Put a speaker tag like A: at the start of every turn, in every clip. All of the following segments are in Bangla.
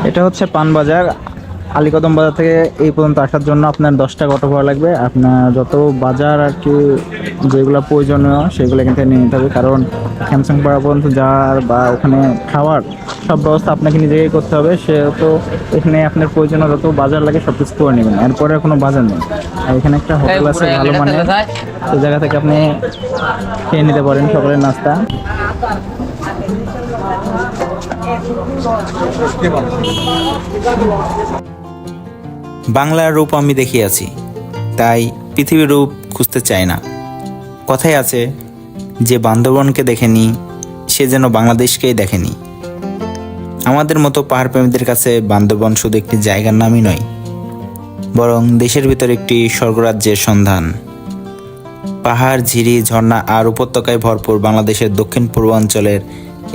A: এটা হচ্ছে পান বাজার। আলীকদম বাজার থেকে এই পর্যন্ত আসার জন্য আপনার 10 টাকা অটো ভাড়া লাগবে। আপনার যত বাজার আর কি যেগুলো প্রয়োজনীয় সেগুলো এখান থেকে নিয়ে নিতে হবে, কারণ স্যামসাং পাড়া পর্যন্ত যাওয়ার বা ওখানে খাওয়ার সব ব্যবস্থা আপনাকে নিজেকেই করতে হবে। সেহেতু এখানে আপনার প্রয়োজনীয় যত বাজার লাগে সব কিছু করে নেবেন, এরপরে কোনো বাজার নেই। আর এখানে একটা হোটেল আছে ভালো মানের, সেই জায়গা থেকে আপনি খেয়ে নিতে পারেন সকালের নাস্তা।
B: বাংলার রূপ আমি দেখিয়াছি, তাই পৃথিবীর রূপ খুঁজতে চাই না। কথাই আছে, যে বান্দরবনকে দেখেনি সে যেন বাংলাদেশকেই দেখেনি। আমাদের মতো পাহাড় প্রেমীদের কাছে বান্দরবন শুধু একটি জায়গার নামই নয়, বরং দেশের ভিতর একটি স্বর্গরাজ্যের সন্ধান। পাহাড়, ঝিরি, ঝর্ণা আর উপত্যকায় ভরপুর বাংলাদেশের দক্ষিণ পূর্বাঞ্চলের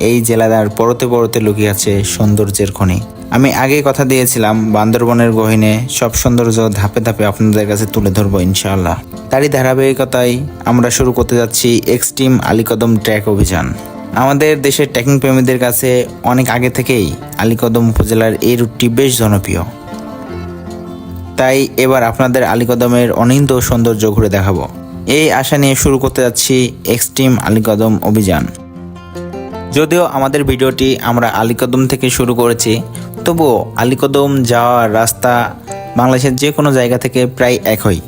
B: এই জেলার পরতে পরতে লুকিয়ে আছে সৌন্দর্যের খনি। আমি আগেই কথা দিয়েছিলাম বান্দরবনের গহীনে সব সৌন্দর্য ধাপে ধাপে আপনাদের কাছে তুলে ধরবো ইনশাআল্লাহ। তারই ধারাবাহিকতায় আমরা শুরু করতে যাচ্ছি এক্সট্রিম আলীকদম ট্রেক অভিযান। আমাদের দেশের ট্রেকিং প্রেমীদের কাছে অনেক আগে থেকেই আলীকদম উপজেলার এই রুটটি বেশ জনপ্রিয়। তাই এবার আপনাদের আলীকদমের অনিন্দ্য সৌন্দর্য ঘুরে দেখাবো। এই আশা নিয়ে শুরু করতে যাচ্ছি এক্সট্রিম আলীকদম অভিযান। যদিও আমাদের ভিডিওটি আমরা আলীকদম থেকে শুরু করেছি, তবুও আলীকদম যাওয়ার রাস্তা বাংলাদেশের যে কোনো জায়গা থেকে প্রায় একই।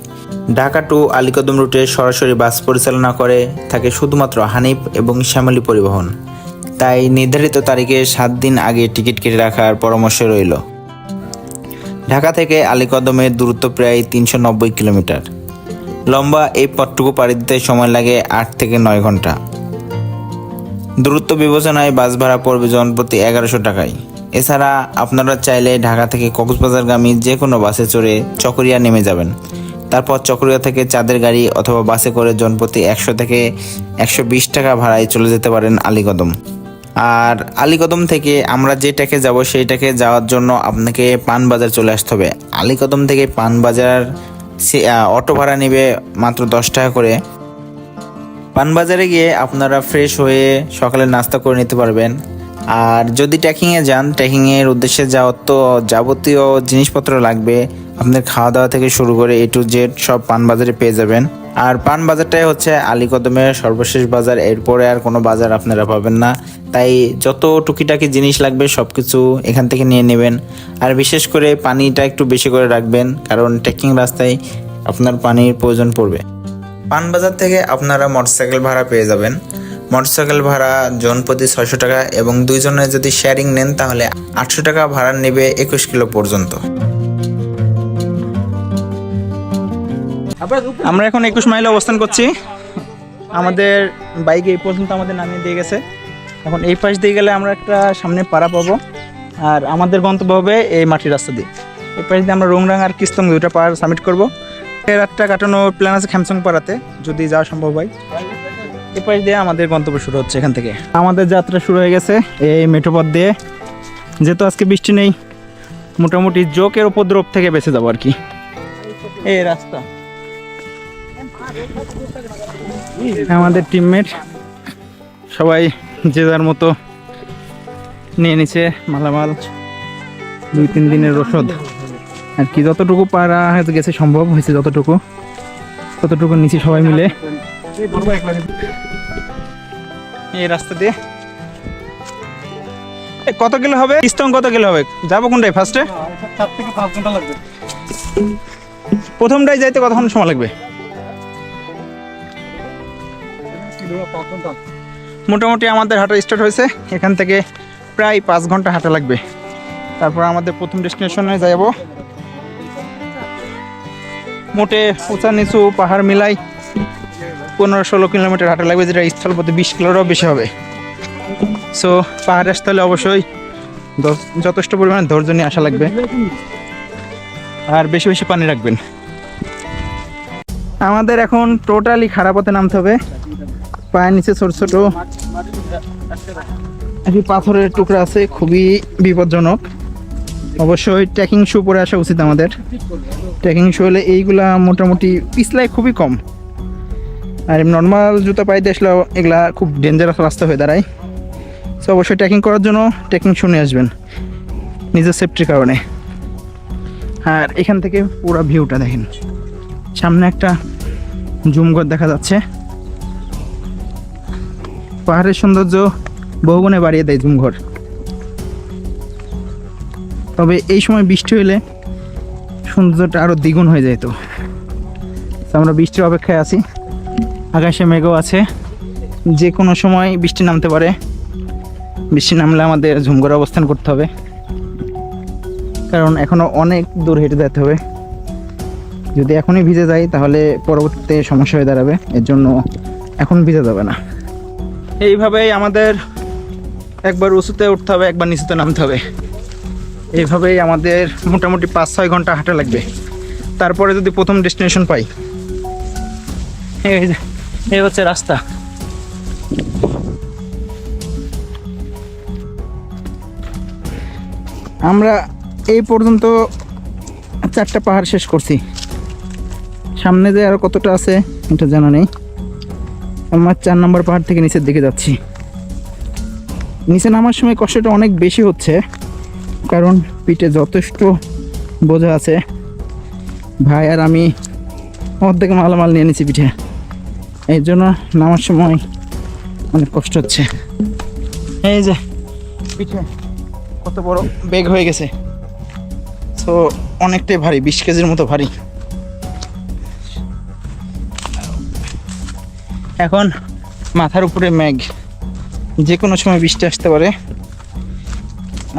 B: ঢাকা টু আলীকদম রুটে সরাসরি বাস পরিচালনা করে থাকে শুধুমাত্র হানিফ এবং শ্যামলী পরিবহন। তাই নির্ধারিত তারিখে 7 দিন আগে টিকিট কেটে রাখার পরামর্শ রইল। ঢাকা থেকে আলীকদমের দূরত্ব প্রায় 390 কিলোমিটার। লম্বা এই পথটুকু পাড়ি দিতে সময় লাগে 8 থেকে 9 ঘন্টা। দূরত্ব বিবেচনায় বাস ভাড়া পড়বে জনপ্রতি 1100 টাকায়। এছাড়া আপনারা চাইলে ঢাকা থেকে কক্সবাজারগামী যে কোনো বাসে চড়ে চকরিয়া নেমে যাবেন। তারপর চকরিয়া থেকে চাঁদের গাড়ি অথবা বাসে করে জনপ্রতি 100 থেকে 120 টাকা ভাড়ায় চলে যেতে পারেন আলীকদম। আর আলীকদম থেকে আমরা যে ট্রেকে যাব সেই ট্রেকে যাওয়ার জন্য আপনাকে পানবাজার চলে আসতে হবে। আলীকদম থেকে পানবাজার অটো ভাড়া নেবে মাত্র 10 টাকা করে। পানবাজারে গিয়ে আপনারা ফ্রেশ হয়ে সকালে নাস্তা করে নিতে পারবেন। আর যদি ট্রেকিংয়ে যান, ট্রেকিংয়ের উদ্দেশ্যে যাওয়ার তো যাবতীয় জিনিসপত্র লাগবে, আপনাদের খাওয়া দাওয়া থেকে শুরু করে A to Z সব পানবাজারে পেয়ে যাবেন। আর পানবাজারটাই হচ্ছে আলীকদমের সর্বশেষ বাজার, এরপরে আর কোনো বাজার আপনারা পাবেন না। তাই যত টুকিটাকি জিনিস লাগবে সব কিছু এখান থেকে নিয়ে নেবেন। আর বিশেষ করে পানিটা একটু বেশি করে রাখবেন, কারণ ট্রেকিং রাস্তায় আপনার পানির প্রয়োজন পড়বে। পানবাজার থেকে আপনারা মোটরসাইকেল ভাড়া পেয়ে যাবেন। মোটরসাইকেল ভাড়া জনপ্রতি 600 টাকা এবং 2 জনের যদি শেয়ারিং নেন তাহলে 800 টাকা ভাড়া নেবে 21 কিলো পর্যন্ত।
A: আমরা এখন 21 মাইলে অবস্থান করছি। আমাদের বাইকে এই পর্যন্ত আমাদের নামিয়ে দিয়ে গেছে। এখন এই পাশ দিয়ে গেলে আমরা একটা সামনে পাড়া পাবো, আর আমাদের গন্তব্য হবে এই মাটির রাস্তা দিয়ে। এই পাশ দিয়ে আমরা রোংরাং আর কিস্তং 2টা পাহাড় সাবমিট করবো। রাতটা কাটানোর প্ল্যান আছে খ্যামসং পাড়াতে, যদি যাওয়া সম্ভব হয়। এই পাশ দিয়ে আমাদের গন্তব্য শুরু হচ্ছে। এখান থেকে আমাদের যাত্রা শুরু হয়ে গেছে এই মেঠোপথ দিয়ে। যেহেতু আজকে বৃষ্টি নেই, মোটামুটি জোকের উপদ্রব থেকে বেঁচে যাবো আর কি। এই রাস্তা আমাদের টিমমেট সবাই যে যার মতো নিয়ে নিচ্ছে মালামাল, 2-3 দিনের ওষুধ আর কি। যতটুকু পারা হয়তো গেছে, সম্ভব হয়েছে ততটুকু নিচে সবাই মিলে এই রাস্তা দিয়ে। কত কিলো হবে কিস্তং, কত কিলো হবে? যাবো কোনটাই ফার্স্টে?
C: 4 থেকে 5 ঘন্টা লাগবে।
A: প্রথমটাই যাইতে কতক্ষণ সময় লাগবে? মোটামুটি আমাদের হাঁটা স্টার্ট হয়েছে, এখান থেকে প্রায় 5 ঘন্টা হাঁটা লাগবে। তারপর আমাদের প্রথম ডেস্টিনেশনে যাব। মোটে উঁচা নিচু পাহাড় মিলাই 15-16 কিলোমিটার হাঁটা লাগবে, যেটা স্থলপথে 20 কিলোরও বেশি হবে। সো পাহাড়ে আসতে হলে অবশ্যই যথেষ্ট পরিমাণে ধৈর্য নিয়ে আসা লাগবে, আর বেশি বেশি পানি রাখবেন। আমাদের এখন টোটালি খারাপ পথে নামতে হবে। পায়ের নিচে ছোট ছোট পাথরের টুকরা আছে, খুবই বিপজ্জনক। অবশ্যই ট্রেকিং শু পরে আসা উচিত আমাদের। ট্রেকিং শু হলে এইগুলা মোটামুটি পিছলায় খুবই কম, আর নর্মাল জুতা পায়ে দিয়ে আসলে এগুলা খুব ডেঞ্জারাস রাস্তা হয়ে দাঁড়ায়। সো অবশ্যই ট্রেকিং করার জন্য ট্রেকিং শু নিয়ে আসবেন। নিজের সেফটির কারণে। আর এখান থেকে পুরো ভিউটা দেখেন, সামনে একটা জুমঘর দেখা যাচ্ছে। পাহাড়ের সৌন্দর্য বহুগুণে বাড়িয়ে দেয় জুমঘর। তবে এই সময় বৃষ্টি হলে সৌন্দর্যটা আরো দ্বিগুণ হয়ে যেত। তো আমরা বৃষ্টির অপেক্ষায় আছি, আকাশে মেঘও আছে, যে কোনো সময় বৃষ্টি নামতে পারে। বৃষ্টি নামলে আমাদের ঝুমঘরে অবস্থান করতে হবে, কারণ এখনো অনেক দূর হেঁটে যেতে হবে। যদি এখনই ভিজে যাই তাহলে পরবর্তীতে সমস্যা হয়ে দাঁড়াবে, এর জন্য এখন ভিজে যাবে না। এইভাবেই আমাদের একবার উঁচুতে উঠতে হবে, একবার নিচুতে নামতে হবে। এইভাবেই আমাদের মোটামুটি 5-6 ঘন্টা হাঁটা লাগবে, তারপরে যদি প্রথম ডেস্টিনেশন পাই। এই হচ্ছে রাস্তা। আমরা এই পর্যন্ত 4টা পাহাড় শেষ করছি, সামনে যে আরো কতটা আছে এটা জানা নেই। আমার 4 নম্বর পাহাড় থেকে নিচের দিকে যাচ্ছি। নিচে নামার সময় কষ্টটা অনেক বেশি হচ্ছে, কারণ পিঠে যথেষ্ট বোঝা আছে। ভাই আর আমি অর্ধেক মালামাল নিয়ে নিয়েছি পিঠে, এই জন্য নামার সময় অনেক কষ্ট হচ্ছে। এই যে পিঠে কত বড় বেগ হয়ে গেছে, তো অনেকটাই ভারী, 20 কেজির মতো ভারী। এখন মাথার উপরে মেঘ, যে কোনো সময় বৃষ্টি আসতে পারে।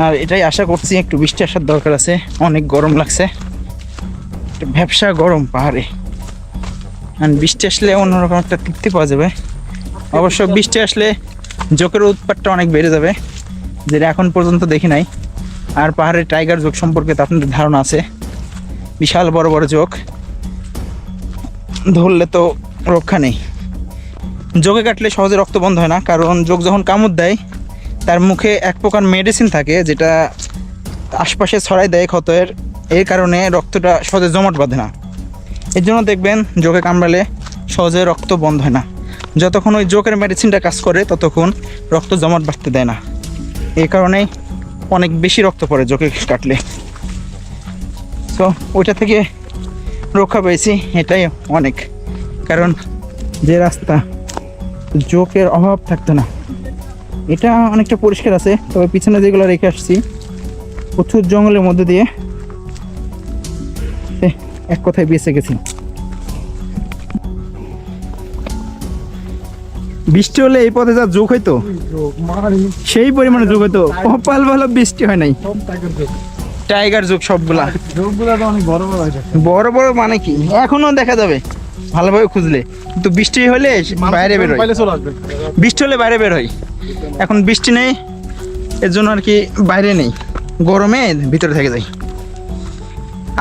A: আর এটাই আশা করছি একটু বৃষ্টি আসার দরকার আছে, অনেক গরম লাগছে, ভ্যাপসা গরম পাহাড়ে। আর বৃষ্টি আসলে অন্যরকম একটা তৃপ্তি পাওয়া যাবে। অবশ্য বৃষ্টি আসলে জোকের উৎপাতটা অনেক বেড়ে যাবে, যেটা এখন পর্যন্ত দেখি নাই। আর পাহাড়ের টাইগার জোক সম্পর্কে তো আপনাদের ধারণা আছে, বিশাল বড় বড় জোক, ধরলে তো রক্ষা নেই। জোকে কাটলে সহজে রক্ত বন্ধ হয় না, কারণ জোক যখন কামড় দেয় তার মুখে এক প্রকার মেডিসিন থাকে যেটা আশপাশে ছড়াই দেয় ক্ষতের, এই কারণে রক্তটা সহজে জমাট বাঁধে না। এর জন্য দেখবেন জোকে কামড়ালে সহজে রক্ত বন্ধ হয় না। যতক্ষণ ওই জোকের মেডিসিনটা কাজ করে ততক্ষণ রক্ত জমাট বাঁধতে দেয় না, এই কারণেই অনেক বেশি রক্ত পড়ে জোকে কাটলে। তো ওইটা থেকে রক্ষা পেয়েছি, এটাই অনেক। কারণ যে রাস্তা জোকের অভাব থাকতো না, এটা অনেকটা পরিষ্কার আছে। তবে পিছনে যেগুলো রেখে আসছি প্রচুর জঙ্গলের মধ্যে দিয়ে এক কথায় বেঁচে গেছি। বৃষ্টি হলে এই পথে যা যোগ হইতো, সেই পরিমাণে যোগ হইতো। কপাল ভালো বৃষ্টি হয় নাই। টাইগার যোগ সবগুলা বড় বড়, মানে কি এখনো দেখা যাবে ভালোভাবে খুঁজলে, কিন্তু বৃষ্টি হলে বাইরে বের হয়। বৃষ্টি হলে বাইরে বের হয়, এখন বৃষ্টি নেই, এর জন্য আর কি বাইরে নেই, গরমে ভিতরে থেকে যাই।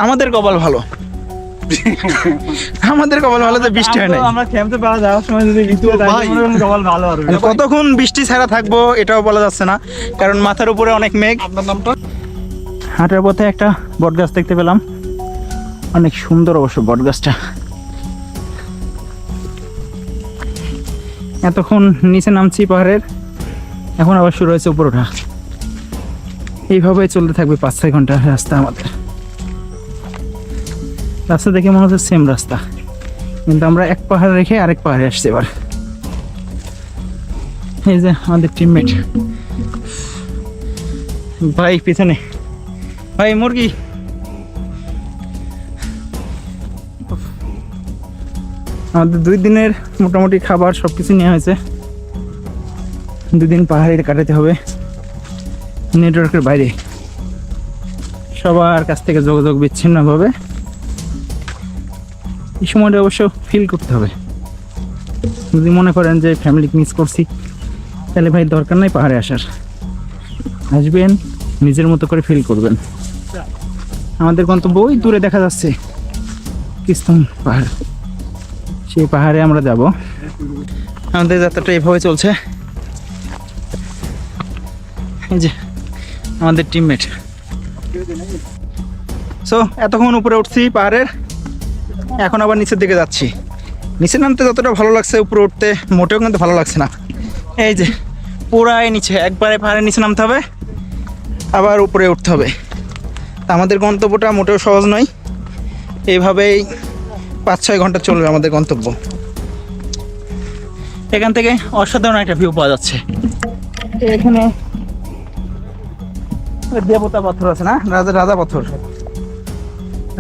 A: আমাদের কপাল ভালো, আমাদের কপাল ভালো যে বৃষ্টি হয় না।
C: আমরা ক্যাম্পে পাওয়া যাওয়ার সময় যদি ঋতু কপাল ভালো আর
A: কতক্ষণ বৃষ্টি ছাড়া থাকবো এটাও বলা যাচ্ছে না, কারণ মাথার উপরে অনেক মেঘ।
C: আপনার নামটা?
A: হাঁটার পথে একটা বট গাছ দেখতে পেলাম, অনেক সুন্দর অবশ্য বট গাছটা। এতক্ষণ নিচে নামছি পাহাড়ের, এখন আবার শুরু হয়েছে উপর ওঠা। এইভাবে চলতে থাকবে 5-6 ঘন্টা রাস্তা আমাদের। রাস্তা দেখে মনে হচ্ছে সেম রাস্তা, কিন্তু আমরা এক পাহাড় রেখে আরেক পাহাড়ে আসছি এবার। এই যে আমাদের টিমমেট ভাই, পিছনে ভাই মুরগি। আমাদের 2 দিনের মোটামুটি খাবার সবকিছু নেওয়া হয়েছে। 2 দিন পাহাড়ে কাটাতে হবে, নেটওয়ার্কের বাইরে, সবার কাছ থেকে যোগাযোগ বিচ্ছিন্নভাবে। এই সময়টা অবশ্য ফিল করতে হবে। যদি মনে করেন যে ফ্যামিলিকে মিস করছি, তাহলে ভাই দরকার নাই পাহাড়ে আসার, আসবেন নিজের মতো করে ফিল করবেন। আমাদের গন্তব্য ওই দূরে দেখা যাচ্ছে কিস্তম পাহাড়, সেই পাহাড়ে আমরা যাব। আমাদের যাত্রাটা এভাবে চলছে। এই যে আমাদের টিমমেট। সো এতক্ষণ উপরে উঠছি পাহাড়ের, এখন আবার নিচের দিকে যাচ্ছি। নিচে নামতে যতটা ভালো লাগছে উপরে উঠতে মোটেও কিন্তু ভালো লাগছে না। এই যে পুরাই নিচে, একবারে পাহাড়ের নিচে নামতে হবে, আবার উপরে উঠতে হবে। তা আমাদের গন্তব্যটা মোটেও সহজ নয়, এইভাবেই 5-6 ঘন্টা চলবে আমাদের গন্তব্য। এখান থেকে অসাধারণ একটা ভিউ পাওয়া যাচ্ছে। এখানে দেবতা পাথর আছে না, রাজা পাথর,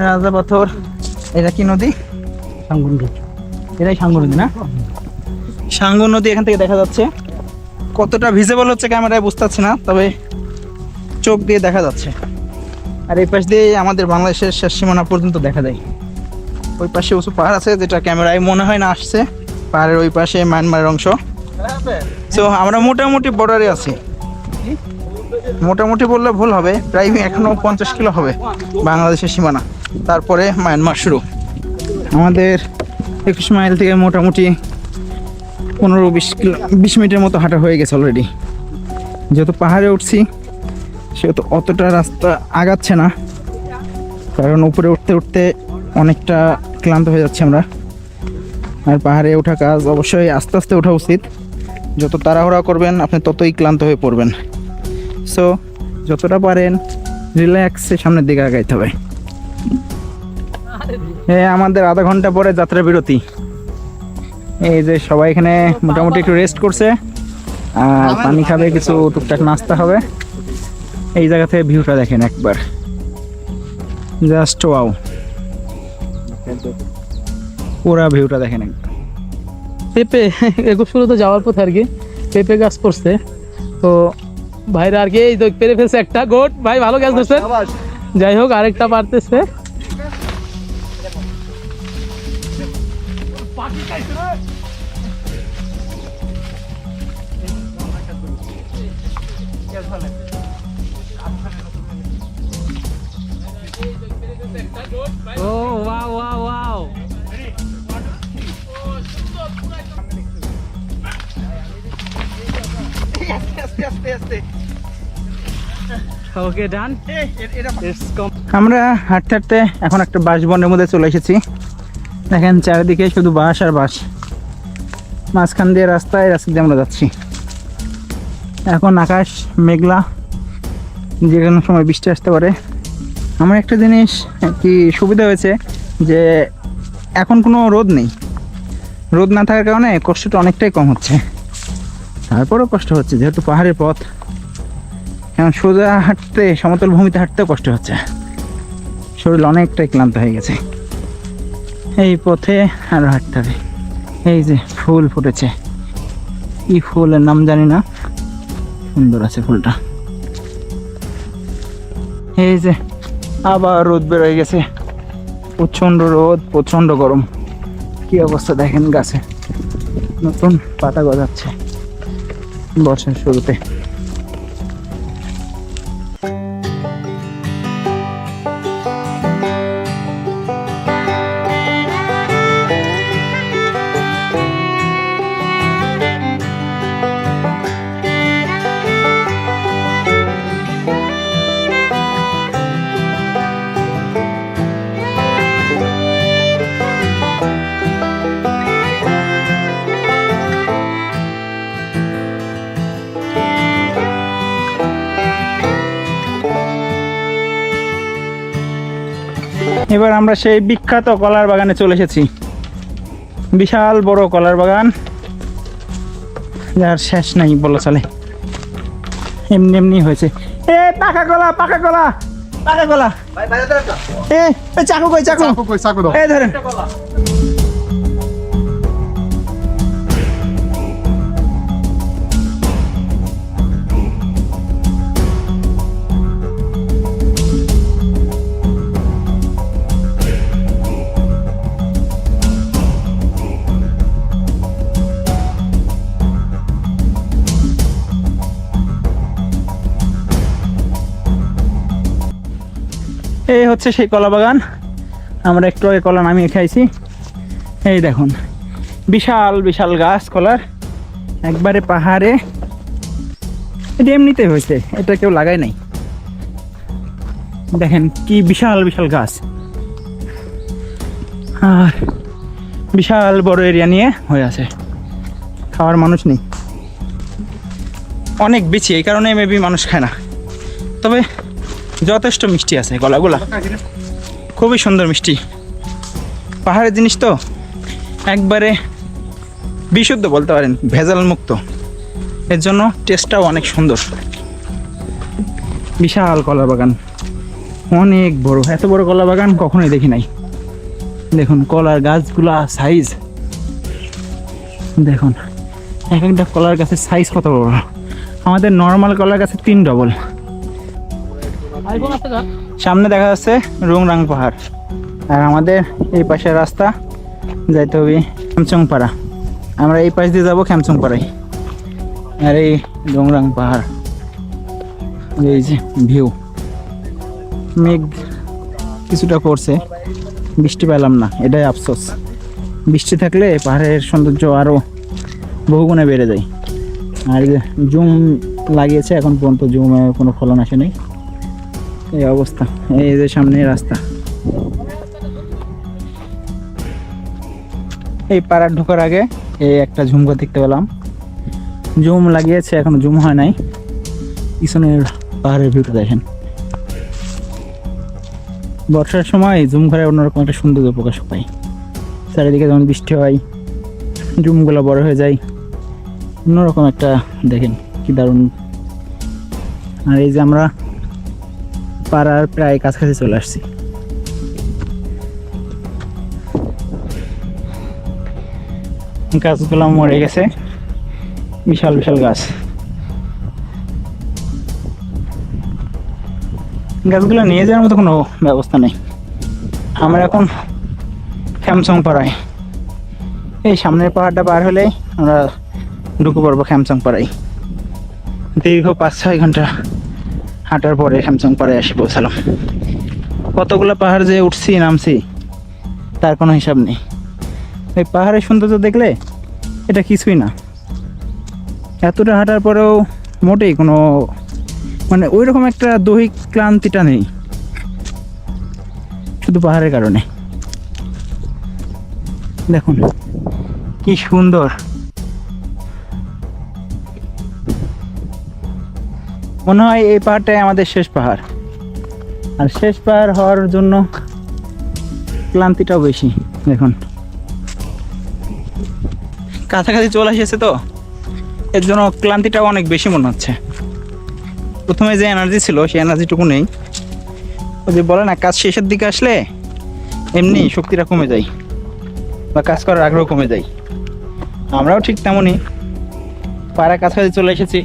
A: রাজা পাথর। এটা কি নদী? সাঙ্গু নদী। এটাই সাঙ্গু নদী না? সাঙ্গু নদী এখান থেকে দেখা যাচ্ছে। কতটা ভিজিবল হচ্ছে ক্যামেরায় বুঝতে পারছি না, তবে চোখ দিয়ে দেখা যাচ্ছে। আর এই পাশ দিয়ে আমাদের বাংলাদেশের শেষ সীমানা পর্যন্ত দেখা যায়। ওই পাশে উঁচু পাহাড় আছে, যেটা ক্যামেরায় মনে হয় না আসছে। পাহাড়ের ওই পাশে মায়ানমারের অংশ। তো আমরা মোটামুটি বর্ডারে আছি। মোটামুটি বললে ভুল হবে, প্রায় এখনো 50 কিলো হবে বাংলাদেশের সীমানা, তারপরে মায়ানমার শুরু। আমাদের 21 মাইল থেকে মোটামুটি 15-20 মিনিটের মতো হাঁটা হয়ে গেছে অলরেডি। যেহেতু পাহাড়ে উঠছি সেহেতু অতটা রাস্তা আগাচ্ছে না, কারণ উপরে উঠতে উঠতে অনেকটা ক্লান্ত হয়ে যাচ্ছে আমরা। আর পাহাড়ে ওঠা কাজ অবশ্যই আস্তে আস্তে ওঠা উচিত। যত তাড়াহুড়া করবেন আপনি ততই ক্লান্ত হয়ে পড়বেন। সো যতটা পারেন রিল্যাক্সে সামনের দিকে আগাইতে হবে। আমাদের আধা ঘন্টা পরে যাত্রা বিরতি। এই যে সবাই এখানে মোটামুটি একটু রেস্ট করছে, আর পানি খাবে, কিছু টুকটাক নাস্তা হবে। এই জায়গা থেকে ভিউটা দেখেন একবার, জাস্ট ওয়াও, পুরা ভিউটা দেখেন একবার।
D: পেঁপে 21 যাওয়ার পথে আর কি পেঁপে গাছ করছে, তো ভাইরা আর কি এই তো পেরে ফেলছে একটা গোট। ভাই ভালো গাছ ধরছে, যাই হোক আরেকটা পারতেছে। ও ওয়াও ওয়াও ওয়াও, ওকে ডান।
A: আমরা হাঁটতে হাঁটতে এখন একটা বাঁশবনের মধ্যে চলে এসেছি। দেখেন চারিদিকে শুধু বাঁশ আর বাঁশ, মাঝখান দিয়ে রাস্তায় দিয়ে আমরা যাচ্ছি। এখন আকাশ মেঘলা, যে কোনো সময় বৃষ্টি আসতে পারে। আমার একটা জিনিস কি সুবিধা হয়েছে যে এখন কোনো রোদ নেই। রোদ না থাকার কারণে কষ্টটা অনেকটাই কম হচ্ছে, তারপরেও কষ্ট হচ্ছে যেহেতু পাহাড়ের পথ। এখন সোজা হাঁটতে, সমতল ভূমিতে হাঁটতেও কষ্ট হচ্ছে, শরীর অনেকটাই ক্লান্ত হয়ে গেছে। এই পথে আরও হাঁটতে হবে। এই যে ফুল ফুটেছে, কি ফুলের নাম জানি না, সুন্দর আছে ফুলটা। এই যে আবার রোদ বেরোয় গেছে, প্রচণ্ড রোদ, প্রচণ্ড গরম। কি অবস্থা দেখেন, গাছে নতুন পাতা গজাচ্ছে বর্ষার শুরুতে। এবার আমরা সেই বিখ্যাত কলার বাগানে চলে এসেছি। বিশাল বড় কলার বাগান, যার শেষ নাই বলা চলে। এমনি এমনি হয়েছে। এ পাকা কলা, পাকা কলা, পাকা কলা। এ চাকু কই, চাকু দাও। এই ধরেন। এই হচ্ছে সেই কলা বাগান। আমরা একটু আগে কলা নামিয়ে খাইছি। এই দেখুন বিশাল বিশাল গাছ কলার, একবারে পাহাড়ে। এটা এমনিতে হয়েছে, এটা কেউ লাগায় নাই। দেখেন কি বিশাল বিশাল গাছ, আর বিশাল বড় এরিয়া নিয়ে হয়ে আছে। খাওয়ার মানুষ নেই, অনেক বেশি, এই কারণে মেবি মানুষ খায় না। তবে যথেষ্ট মিষ্টি আছে কলাগুলা, খুবই সুন্দর মিষ্টি। পাহাড়ের জিনিস তো একবারে বিশুদ্ধ বলতে পারেন, ভেজাল মুক্ত, এর জন্য টেস্টটাও অনেক সুন্দর। বিশাল কলা বাগান, অনেক বড়, এত বড় কলা বাগান কখনোই দেখি নাই। দেখুন কলার গাছগুলা সাইজ, দেখুন এক একটা কলার গাছের সাইজ কত বড়, আমাদের নর্মাল কলার গাছের 3 ডবল। সামনে দেখা যাচ্ছে রুংরাং পাহাড়, আর আমাদের এই পাশের রাস্তা যাইতে হবে খ্যামচংপাড়া। আমরা এই পাশ দিয়ে যাবো খ্যামচংপাড়ায়। আর এই রুংরাং পাহাড়, এই যে ভিউ, মেঘ কিছুটা করছে, বৃষ্টি পেলাম না, এটাই আফসোস। বৃষ্টি থাকলে পাহাড়ের সৌন্দর্য আরও বহুগুণে বেড়ে যায়। আর যে জুম লাগিয়েছে, এখন পর্যন্ত জুমে কোনো ফলন আসেনি, এই অবস্থা। এই যে সামনে রাস্তা, এই পাড়ার ঢোকার আগে এই একটা ঝুমকা দেখতে পেলাম, জুম লাগিয়েছে, এখনো জুম হয় নাই। পিছনের পাহাড়ের ভিউটা দেখেন, বর্ষার সময় জুম ঘরে অন্যরকম একটা সৌন্দর্য প্রকাশ পায়। চারিদিকে যখন বৃষ্টি হয় জুমগুলো বড় হয়ে যায়, অন্যরকম একটা দেখেন কি দারুণ। আর এই যে আমরা পাড়ার প্রায় কাছাকাছি চলে আসছি। গাছগুলো মরে গেছে, বিশাল বিশাল গাছ। গাছগুলো নিয়ে যাওয়ার মতো কোনো ব্যবস্থা নেই। আমরা এখন খ্যামচংপাড়ায়, এই সামনের পাহাড়টা পার হলে আমরা ঢুকে পড়বো খ্যামচংপাড়ায়। দীর্ঘ 5-6 ঘন্টা হাঁটার পরে খ্যামচংপাড়ায় এসে পৌঁছালাম। কতগুলো পাহাড় যে উঠছি নামছি তার কোনো হিসাব নেই। এই পাহাড়ের সৌন্দর্য দেখলে এটা কিছুই না। এতটা হাঁটার পরেও মোটেই কোনো মানে ওই রকম একটা দৈহিক ক্লান্তিটা নেই, শুধু পাহাড়ের কারণে। দেখুন কি সুন্দর, মনে হয় এই পাহাড়টাই আমাদের শেষ পাহাড়। আর শেষ পাহাড় হওয়ার জন্য ক্লান্তিটাও বেশি। দেখুন কাছাকাছি চলে এসেছে তো, এর জন্য ক্লান্তিটাও অনেক বেশি মনে হচ্ছে। প্রথমে যে এনার্জি ছিল সেই এনার্জিটুকু নেই। ওই যে বলে না, কাজ শেষের দিকে আসলে এমনি শক্তিটা কমে যায় বা কাজ করার আগ্রহ কমে যায়। আমরাও ঠিক তেমনই পাড়া কাছাকাছি চলে এসেছি,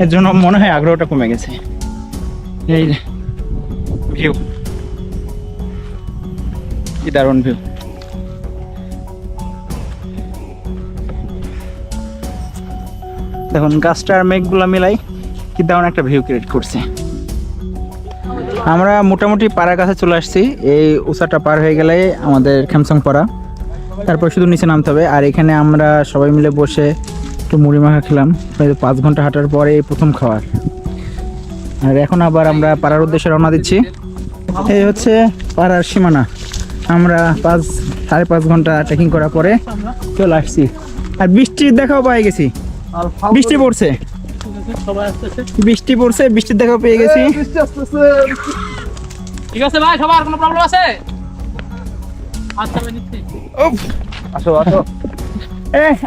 A: এর জন্য মনে হয় আগ্রহটা কমে গেছে। এই ভিউ, কি দারুণ ভিউ। দেখুন গাছটার মেঘগুলো মিলাই কি দারুণ একটা ভিউ ক্রিয়েট করছে। আমরা মোটামুটি পাড়ার কাছে চলে আসছি। এই উঁচাটা পার হয়ে গেলে আমাদের খ্যামচংপাড়া, তারপর শুধু নিচে নামতে হবে। আর এখানে আমরা সবাই মিলে বসে একটু মুড়ি মাখা খেলাম, প্রায় 5 ঘন্টা হাঁটার পরে প্রথম খাবার। আর এখন আবার আমরা পাড়ার উদ্দেশ্যে রওনা দিচ্ছি। এই হচ্ছে পাড়ার সীমানা। আমরা 5-5.5 ঘন্টা ট্রেকিং করার পরে চলে আসছি। আর বৃষ্টির দেখাও পেয়ে গেছি, বৃষ্টি পড়ছে, বৃষ্টি পড়ছে, বৃষ্টির দেখা পেয়ে গেছি।
D: ঠিক আছে ভাই, সবার কোনো প্রবলেম আছে? আচ্ছা ভাই নিচ্ছি।
A: আসো আসো,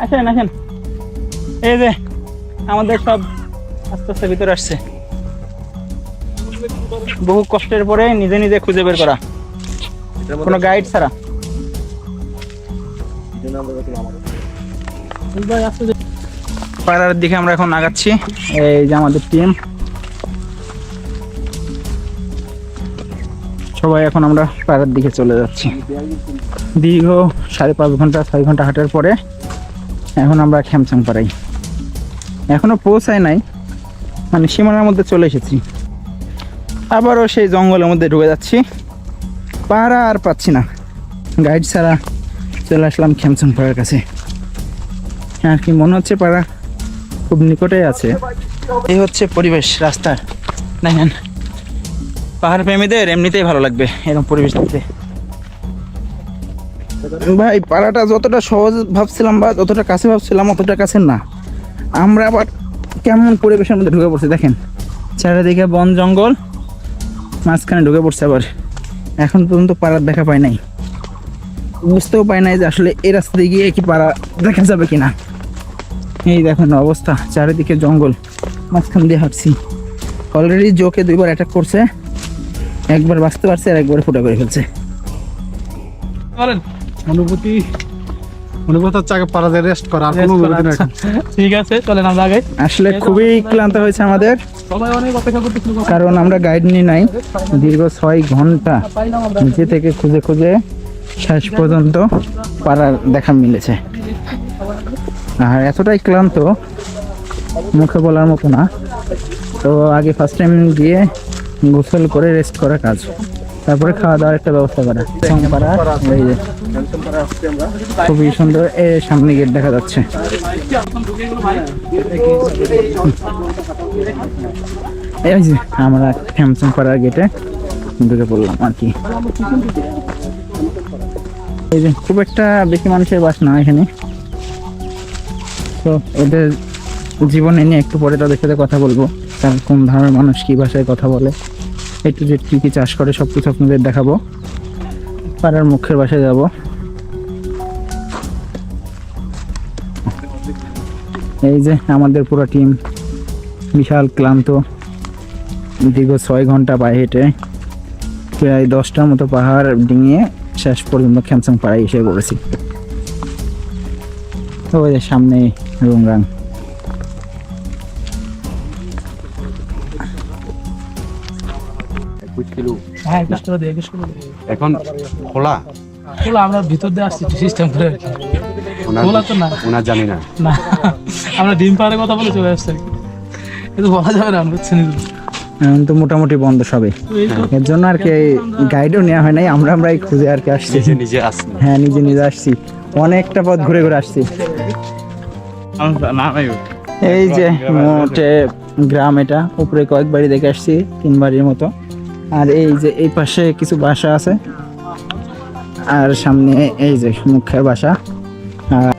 A: আসেন আসেন। এই যে আমাদের সব আস্তে আস্তে ভিতরে আসছে। বহু কষ্টের পরে নিজে নিজে খুঁজে বের করা, কোনো গাইড ছাড়া। পাড়ার দিকে আমরা এখন আগাচ্ছি। এই যে আমাদের টিম, সবাই এখন আমরা পাড়ার দিকে চলে যাচ্ছি। দীর্ঘ 5.5 ঘন্টা 6 ঘন্টা হাঁটার পরে এখন আমরা খ্যামচংপাড়ায়, এখনো পৌঁছায় নাই, মানে সীমানার মধ্যে চলে এসেছি। আবারও সেই জঙ্গলের মধ্যে ঢুকে যাচ্ছি, পাড়া আর পাচ্ছি না। গাইড ছাড়া চলে আসলাম খ্যামচংপাড়ার কাছে। আর কি মনে হচ্ছে পাড়া খুব নিকটেই আছে। এই হচ্ছে পরিবেশ রাস্তার, দেখেন পাহাড় প্রেমীদের এমনিতেই ভালো লাগবে এরকম পরিবেশ দেখতে। ভাই পাড়াটা যতটা সহজ ভাবছিলাম বা যতটা কাছে ভাবছিলাম অতটা কাছে না। আমরা আবার কেমন পরিবেশের মধ্যে ঢুকে পড়ছি দেখেন। চারিদিকে বন জঙ্গল, মাঝখানে ঢুকে পড়ছে আবার। এখন পর্যন্ত পাড়ার দেখা পাই নাই, বুঝতেও পাই নাই যে আসলে এই রাস্তা দিয়ে গিয়ে কি পাড়া দেখা যাবে কিনা। এই দেখুন অবস্থা, চারিদিকে জঙ্গল, মাঝখান দিয়ে হাঁটছি। অলরেডি জোকে 2বার অ্যাটাক করছে, একবার বাঁচতে পারছে আর একবার ফুটা করে ফেলছে।
D: বলেন
C: অনুভূতি হচ্ছে আগে পাড়া দিয়ে রেস্ট করা, আর কোনো অনুভূতি নেই।
D: ঠিক আছে, চলেন আমরা আগে।
A: আসলে খুবই ক্লান্ত হয়েছে আমাদের,
D: সবাই অনেক অপেক্ষা করতেছিল,
A: কারণ আমরা গাইড নিয়ে নাই। দীর্ঘ 6 ঘন্টা নিচে থেকে খুঁজে খুঁজে শেষ পর্যন্ত পাড়ার দেখা মিলেছে। আর এতটাই ক্লান্ত মুখে বলার মতো না। তো আগে ফার্স্ট টাইম গিয়ে গোসল করে রেস্ট করা কাজ, তারপরে খাওয়া দাওয়ার একটা ব্যবস্থা করা। এই যে খুবই সুন্দর, এর সামনে গেট দেখা যাচ্ছে। এই যে আমরা খ্যামসং পাড়ার গেটে ঢুকে পড়লাম আর কি। এই যে খুব একটা বেশি মানুষের বাস না এখানে। তো ওদের জীবনে নিয়ে একটু পরে তাদের সাথে কথা বলবো, তার কোন ধরনের মানুষ, কি ভাষায় কথা বলে, একটু যে কী কী চাষ করে সব কিছু আপনাদের দেখাবো। পাড়ার মুখের বাসায় যাব। এই যে আমাদের পুরো টিম বিশাল ক্লান্ত, দীর্ঘ 6 ঘন্টা পায়ে হেঁটে প্রায় 10টার মতো পাহাড় ডিঙিয়ে শেষ পর্যন্ত খ্যামসং পাড়ায় এসে পড়েছি। তো ওই যে সামনে রুংরাং।
D: হ্যাঁ 21 করে দিয়ে
E: এখন খোলা
D: খোলা, আমরা ভিতর দিয়ে আসছি সিস্টেম করে। খোলা তো না,
E: ওনার জানি না,
D: না আমরা ডিম পাড়ার কথা বলে চলে আসছি, কিন্তু বলা যাবে না, বুঝছেন?
A: এখন তো মোটামুটি বন্ধ সবে, এর জন্য আর কি গাইডও নেওয়া হয় নাই, আমরাই খুঁজে আর কি আসছি।
E: নিজে আসছি।
A: হ্যাঁ নিজে নিজে আসছি, অনেকটা পথ ঘুরে ঘুরে আসছি। এই যে মোটে গ্রাম, এটা উপরে কয়েক বাড়ি দেখে আসছি, 3 বাড়ির মতো। আর এই যে এই পাশে কিছু বাসা আছে, আর সামনে এই যে মুখের বাসা। আর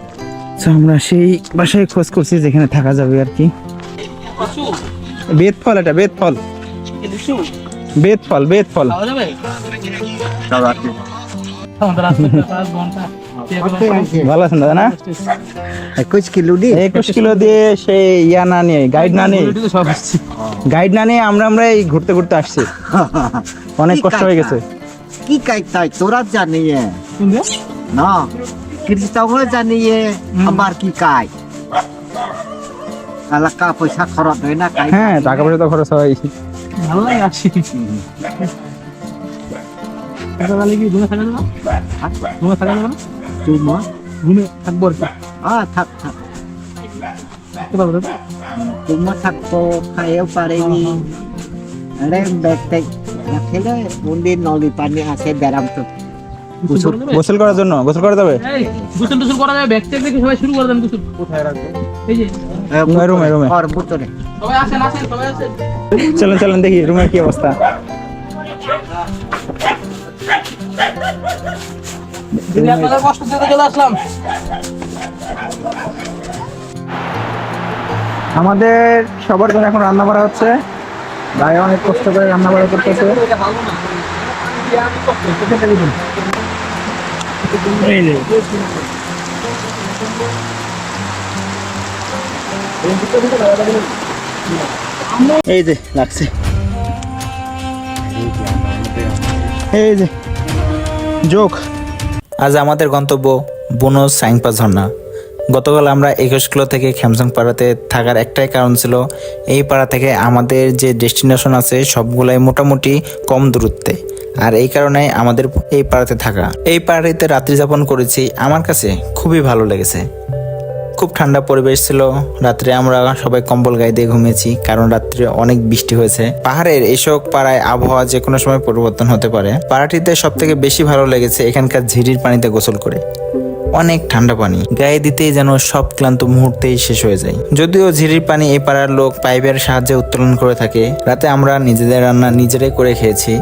A: তো আমরা সেই বাসায় খোঁজ করছি যেখানে থাকা যাবে আর কি। বেতফল, এটা বেতফল, বেতফল, বেতফল। ভালো আছেন দাদা? না 21 কিলো দিয়ে সেই ইয়া না নিয়ে, গাইড না নিয়ে, গাইড না নিয়ে আমরা এই ঘুরতে ঘুরতে আসছি, অনেক কষ্ট হয়ে গেছে।
F: কি কাইতাই তোরা জানিয়ে না, কৃষকরা জানিয়ে আবার কি কাই টাকা পয়সা খরচ হয় না কাই।
A: হ্যাঁ টাকা পয়সা তো খরচ হয়।
D: ভালো লাগে আসি। কি ঘুমে থাকা যাবে না? ঘুমে থাকা যাবে না?
F: চুমা
D: ঘুমে থাকবো আর কি।
F: থাক থাক
D: থাকতে পারবো তো?
F: চুমা থাকতো খাইও পারেনি। আরে ব্যাগটা খেলে মন্দির নলি পানি আছে ব্যারাম তো
A: গোসল করার জন্য, গোসল করা যাবে?
D: এই গোসল টোসল করা যাবে, ব্যাগ ট্যাগ রেখে সবাই শুরু করে দেন গোসল। কোথায় রাখবো? এই যে
A: রুমে রুমে
F: ভিতরে
D: সবাই আসেন, আসেন সবাই আসেন।
A: চলেন চলেন দেখি রুমের কি অবস্থা।
D: আপনাদের কষ্ট দিতে চলে আসলাম।
A: আমাদের সবার জন্য এখন রান্না করা হচ্ছে, ভাই অনেক কষ্ট করে রান্না করা করতেছে। এই যে লাগছে, এই যে যোগ।
B: আজ আমাদের গন্তব্য বুনো সাইংপা ঝর্ণা। গতকাল আমরা 21 কিলো থেকে খ্যামসং পাড়াতে থাকার একটাই কারণ ছিল, এই পাড়া থেকে আমাদের যে ডেস্টিনেশন আছে সবগুলাই মোটামুটি কম দূরত্বে, আর এই কারণে আমাদের এই পাড়াতে থাকা। এই পাড়াটিতে রাত্রি যাপন করেছি, আমার কাছে খুবই ভালো লেগেছে। খুব ঠান্ডা পরিবেশ ছিল, রাত্রে আমরা সবাই কম্বল গায়ে দিয়ে ঘুমিয়েছি, কারণ রাত্রে অনেক বৃষ্টি হয়েছে। পাহাড়ের এসব পাড়ায় আবহাওয়া যে কোনো সময় পরিবর্তন হতে পারে। পাড়াটিতে সব থেকে বেশি ভালো লেগেছে এখানকার ঝিরির পানিতে গোসল করে, অনেক ঠান্ডা পানি, গায়ে দিতেই যেন সব ক্লান্ত মুহূর্তেই শেষ হয়ে যায়। যদিও ঝিরির পানি এই পাড়ার লোক পাইপের সাহায্যে উত্তোলন করে থাকে। রাতে আমরা নিজেদের রান্না নিজেরাই করে খেয়েছি।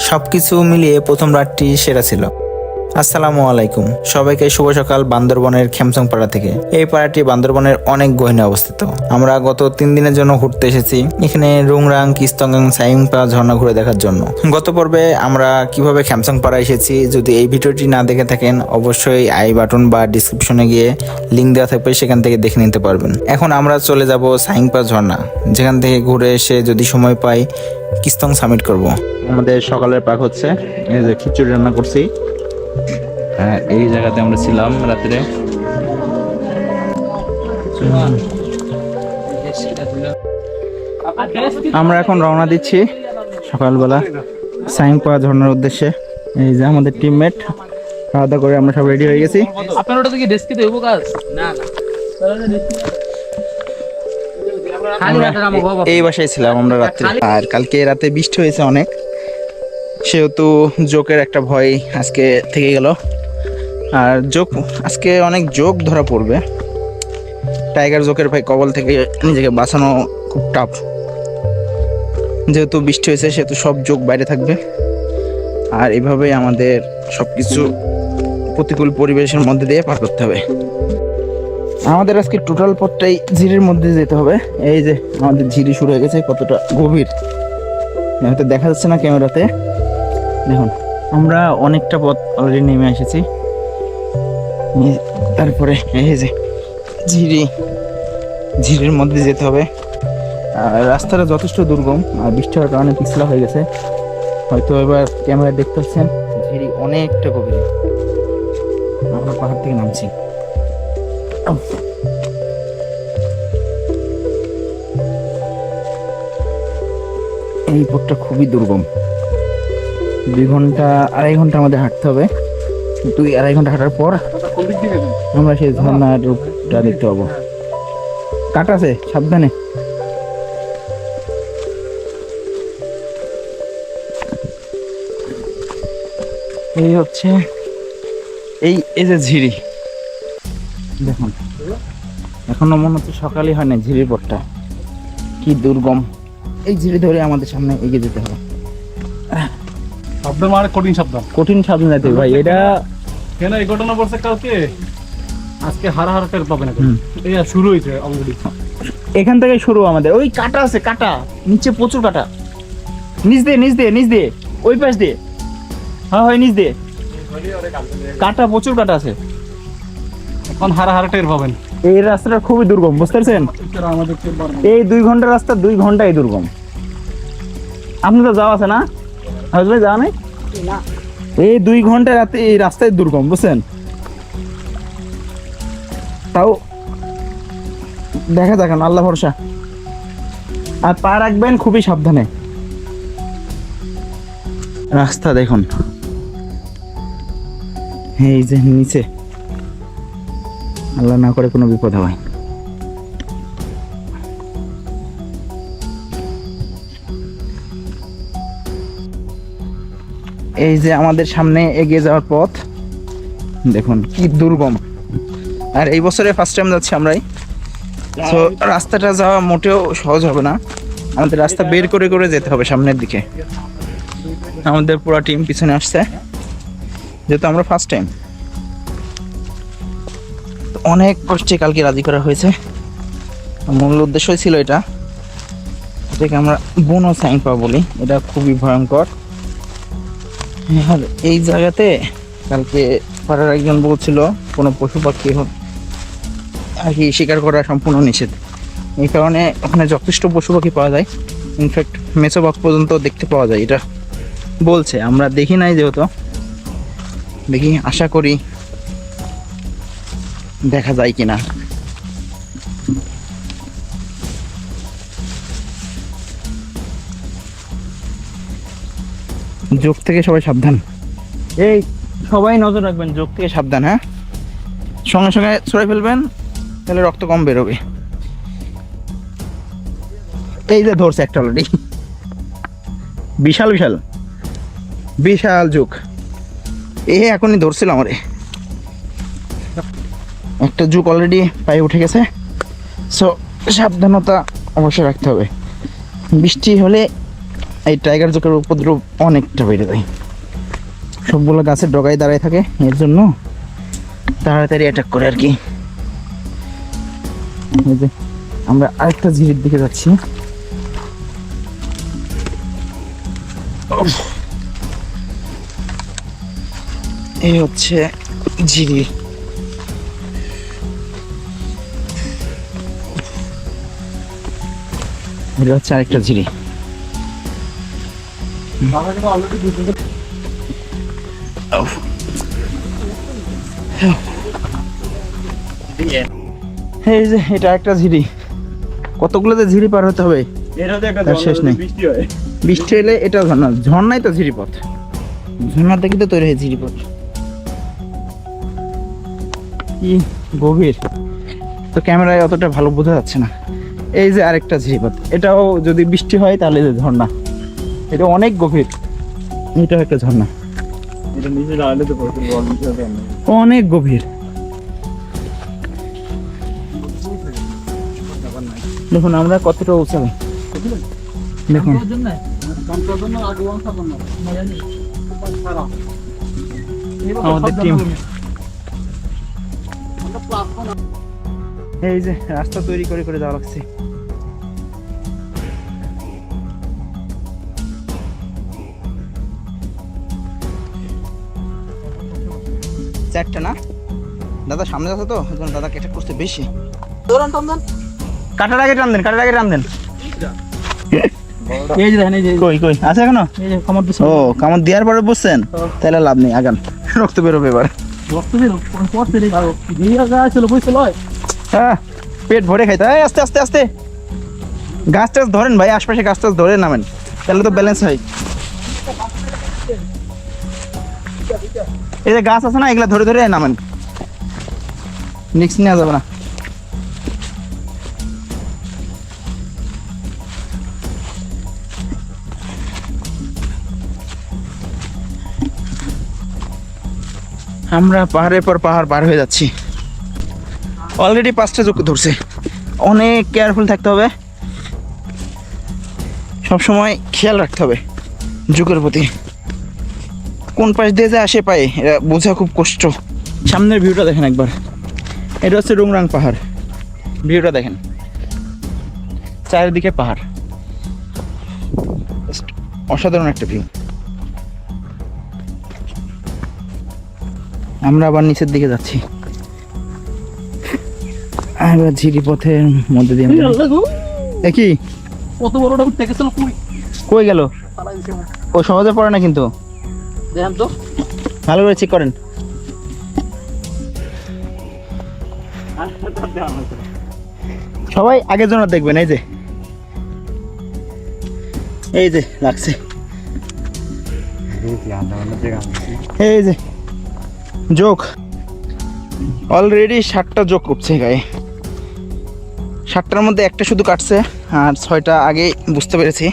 B: সবকিছু মিলিয়ে প্রথম রাতটি সেরা ছিল। আসসালামু আলাইকুম, সবাইকে শুভ সকাল বান্দরবনের খেমসং পাড়া থেকে। এই পাড়াটি বান্দরবনের অনেক গহীনে অবস্থিত। আমরা গত 3 দিনের জন্য ঘুরতে এসেছি এখানে রুংরাং, কিস্তঙ্গাং, সাইংপা ঝর্ণা ঘুরে দেখার জন্য। গত পর্বে আমরা কিভাবে খেমসং পাড়া এসেছি, যদি এই ভিডিওটি না দেখে থাকেন অবশ্যই আই বাটন বা ডিসক্রিপশনে গিয়ে লিঙ্ক দেওয়া থাকবে, সেখান থেকে দেখে নিতে পারবেন। এখন আমরা চলে যাব সাইংপা ঝর্ণা, যেখান থেকে ঘুরে এসে যদি সময় পাই কিস্তং সামিট করব। আমাদের সকালের পাক হচ্ছে, এই যে খিচুড়ি রান্না করছি। হ্যাঁ, এই জায়গাতে আমরা ছিলাম রাত্রে।
A: আমরা এখন রওনা দিচ্ছি সকালবেলা সাইংপা ঝর্ণার উদ্দেশ্যে। এই যে আমাদের টিমমেট, খাওয়া দাওয়া করে আমরা সব রেডি হয়ে গেছি।
D: আপনার ওটা তো কি ডেস্কে দেবো কাজ? না
A: এই বাসায় ছিলাম আমরা রাত্রে, আর কালকে রাতে বৃষ্টি হয়েছে অনেক, সেহেতু জোকের একটা ভয় আজকে থেকে গেল। আর জোক আজকে অনেক জোক ধরা পড়বে। টাইগার জোকের ভাই কবল থেকে নিজেকে বাঁচানো খুব টাফ, যেহেতু বৃষ্টি হয়েছে সেহেতু সব জোক বাইরে থাকবে। আর এভাবেই আমাদের সব কিছু প্রতিকূল পরিবেশের মধ্যে দিয়ে পার করতে হবে। আমাদের আজকে টোটাল পথটাই ঝিরির মধ্যে যেতে হবে। এই যে আমাদের ঝিরি শুরু হয়ে গেছে, কতটা গভীর হয়তো দেখা যাচ্ছে না ক্যামেরাতে। দেখুন আমরা অনেকটা পথ অলরেডি নেমে এসেছি। তারপরে এই যে ঝিরির মধ্যে যেতে হবে। আর রাস্তাটা যথেষ্ট দুর্গম, আর বৃষ্টি হওয়ার কারণে পিছলা হয়ে গেছে। হয়তো এবার ক্যামেরা দেখতে পাচ্ছেন ঝিরি অনেকটা গভীরে। আমরা পাহাড় থেকে নামছি। এই পথটা খুবই দুর্গম, 2-2.5 ঘন্টা আমাদের হাঁটতে হবে। 2-2.5 ঘন্টা হাঁটার পর আমরা সেই ঝর্ণার রূপটা দেখতে পাবো। কাটা আছে, সাবধানে। এই হচ্ছে এই যে ঝিরি, দেখুন এখনো মনে হচ্ছে সকালই হয় না। ঝিরির পথটা কি দুর্গম, এই ঝিরি ধরে আমাদের সামনে এগিয়ে যেতে হবে।
C: শব্দ মানে কঠিন শব্দ,
A: কঠিন সাবধান যেতে হবে ভাই। এটা
C: কেন এই ঘটনা বলছে কালকে, আজকে হারা টের পাবে না। এই শুরু হয়েছে অলরেডি,
A: এখান থেকে শুরু আমাদের। ওই কাটা আছে, কাটা নিচে প্রচুর কাটা, নিচ দিয়ে ওই পাশ দিয়ে, হ্যাঁ হয় নিচ দিয়ে কাটা, প্রচুর কাটা আছে।
C: এখন হারা টের পাবেন।
A: এই রাস্তাটা খুবই দুর্গম, বুঝতে পারছেন?
C: আমাদের
A: এই 2 ঘন্টা রাস্তা, 2 ঘন্টাই দুর্গম। আপনি তো যাওয়া আছে না, হয়তো যাওয়া নেই। এই 2 ঘন্টা রাতে এই রাস্তায় দুর্গম, বুঝছেন? তাও দেখা যাক, আল্লাহ ভরসা। আর পা রাখবেন খুবই সাবধানে। রাস্তা দেখুন, এই যে নিচে, আল্লাহ না করে কোনো বিপদ হয়। এই যে আমাদের সামনে এগিয়ে যাওয়ার পথ দেখুন কি দুর্গম। আর এই বছরে ফার্স্ট টাইম যাচ্ছি আমরাই, তো রাস্তাটা যাওয়া মোটেও সহজ হবে না। আমাদের রাস্তা বের করে করে যেতে হবে সামনের দিকে। আমাদের পুরো টিম পিছনে আসছে, যেহেতু আমরা ফার্স্ট টাইম। অনেক কষ্টে কালকে রাজি করা হয়েছে। মূল উদ্দেশ্যই ছিল এটাকে আমরা বনো সাইংপা বলি। এটা খুবই ভয়ঙ্কর। আর এই জায়গাতে কালকে পাড়ার একজন বলছিল কোনো পশু পাখি আর কি শিকার করা সম্পূর্ণ নিষেধ। এই কারণে ওখানে যথেষ্ট পশু পাখি পাওয়া যায়, ইনফ্যাক্ট মেছোবাঘ পর্যন্ত দেখতে পাওয়া যায়। এটা বলছে, আমরা দেখি নাই যেহেতু। দেখি, আশা করি দেখা যায় কিনা। জোক থেকে সবাই সাবধান। এই সবাই নজর রাখবেন, জোক থেকে সাবধান। হ্যাঁ, সঙ্গে সঙ্গে ছড়াই ফেলবেন, তাহলে রক্ত কম বেরোবে। এই যে ধরছে একটা অলরেডি, বিশাল বিশাল বিশাল জোক। এখনই ধরছিল আমারে। একটা জোক অলরেডি পায়ে উঠে গেছে। সো সাবধানতা অবশ্যই রাখতে হবে। বৃষ্টি হলে এই টাইগার জোকের উপদ্রব অনেকটা বেড়ে যায়। সবগুলো গাছের ডগায় দাঁড়ায় থাকে, এর জন্য তাড়াতাড়ি অ্যাটাক করে আর কি। এই যে আমরা আরেকটা ঝিরির দিকে যাচ্ছি। এই হচ্ছে ঝিরি। এটা হচ্ছে আরেকটা ঝিরি। এই যে এটা একটা ঝিরি, কতগুলো যে ঝিরি পার হতে হবে তার শেষ নেই। বৃষ্টি হলে এটা ঝর্ণা, ঝর্ণাই তো ঝিরিপথ, ঝর্ণা থেকে তো তৈরি হয় ঝিরিপথ। কি গভীর, তো ক্যামেরায় অতটা ভালো বোঝা যাচ্ছে না। এই যে আরেকটা ঝিরিপথ, এটাও যদি বৃষ্টি হয় তাহলে যে ঝর্ণা, এটা অনেক গভীর। এটাও একটা ঝর্ণা, অনেক গভীর। দেখুন আমরা কতটা উঁচাবে, দেখুন আমাদের টিম। এই যে রাস্তা তৈরি করে করে যাওয়া লাগছে। চারটা না দাদা, সামনে যাচ্ছে তো দাদা কেটে করতে বেশি। কাটার আগে টান দেন, কাটার আগে টান দেন।
D: এই যে দেখেন, এই যে
A: কই কই আছে এখনো?
D: এই যে কামড় দিছে।
A: ও কামড় দেওয়ার পরে বসছেন, তাহলে লাভ নেই, আগান, রক্ত বেরোবে এবার।
D: রক্ত বের করতে রে ভালো, দিয়া গাছিল বইছিল।
A: হ্যাঁ পেট ভরে খাইতে। এই আস্তে আস্তে আস্তে, গাছ টাছ ধরেন ভাই, আশপাশে গাছ টাছ ধরে নামেন, তাহলে তো ব্যালেন্স হয়। এই যে গাছ আছে না, এগুলা ধরে ধরে নামেন, রিস্ক নেওয়া যাবে না। আমরা পাহাড়ের পর পাহাড় পার হয়ে যাচ্ছি। অলরেডি 5টা ঝোঁক ধরছে, অনেক কেয়ারফুল থাকতে হবে, সবসময় খেয়াল রাখতে হবে ঝোঁকের প্রতি। কোন পাশ দিয়ে যে আসে পায়ে এটা বোঝা খুব কষ্ট। সামনের ভিউটা দেখেন একবার, এটা হচ্ছে রুংরাং পাহাড়। ভিউটা দেখেন, চারিদিকে পাহাড়, অসাধারণ একটা ভিউ। আমরা আবার নিচের দিকে যাচ্ছি, এবার ঝিরি পথের মধ্যে দিয়ে। কি
D: কত বড়টা উঠতে গেছিল,
A: কই গেল? ও সহজে পড়ে না কিন্তু,
D: দেখেন তো
A: ভালো করে চেক করেন। সবাই আগের জন্য দেখবেন। এই যে লাগছে, এই যে যোগ অলরেডি 7টা যোগ উঠছে গায়ে। 7টার মধ্যে একটা শুধু কাটছে, আর 6টা আগে বুঝতে পেরেছি,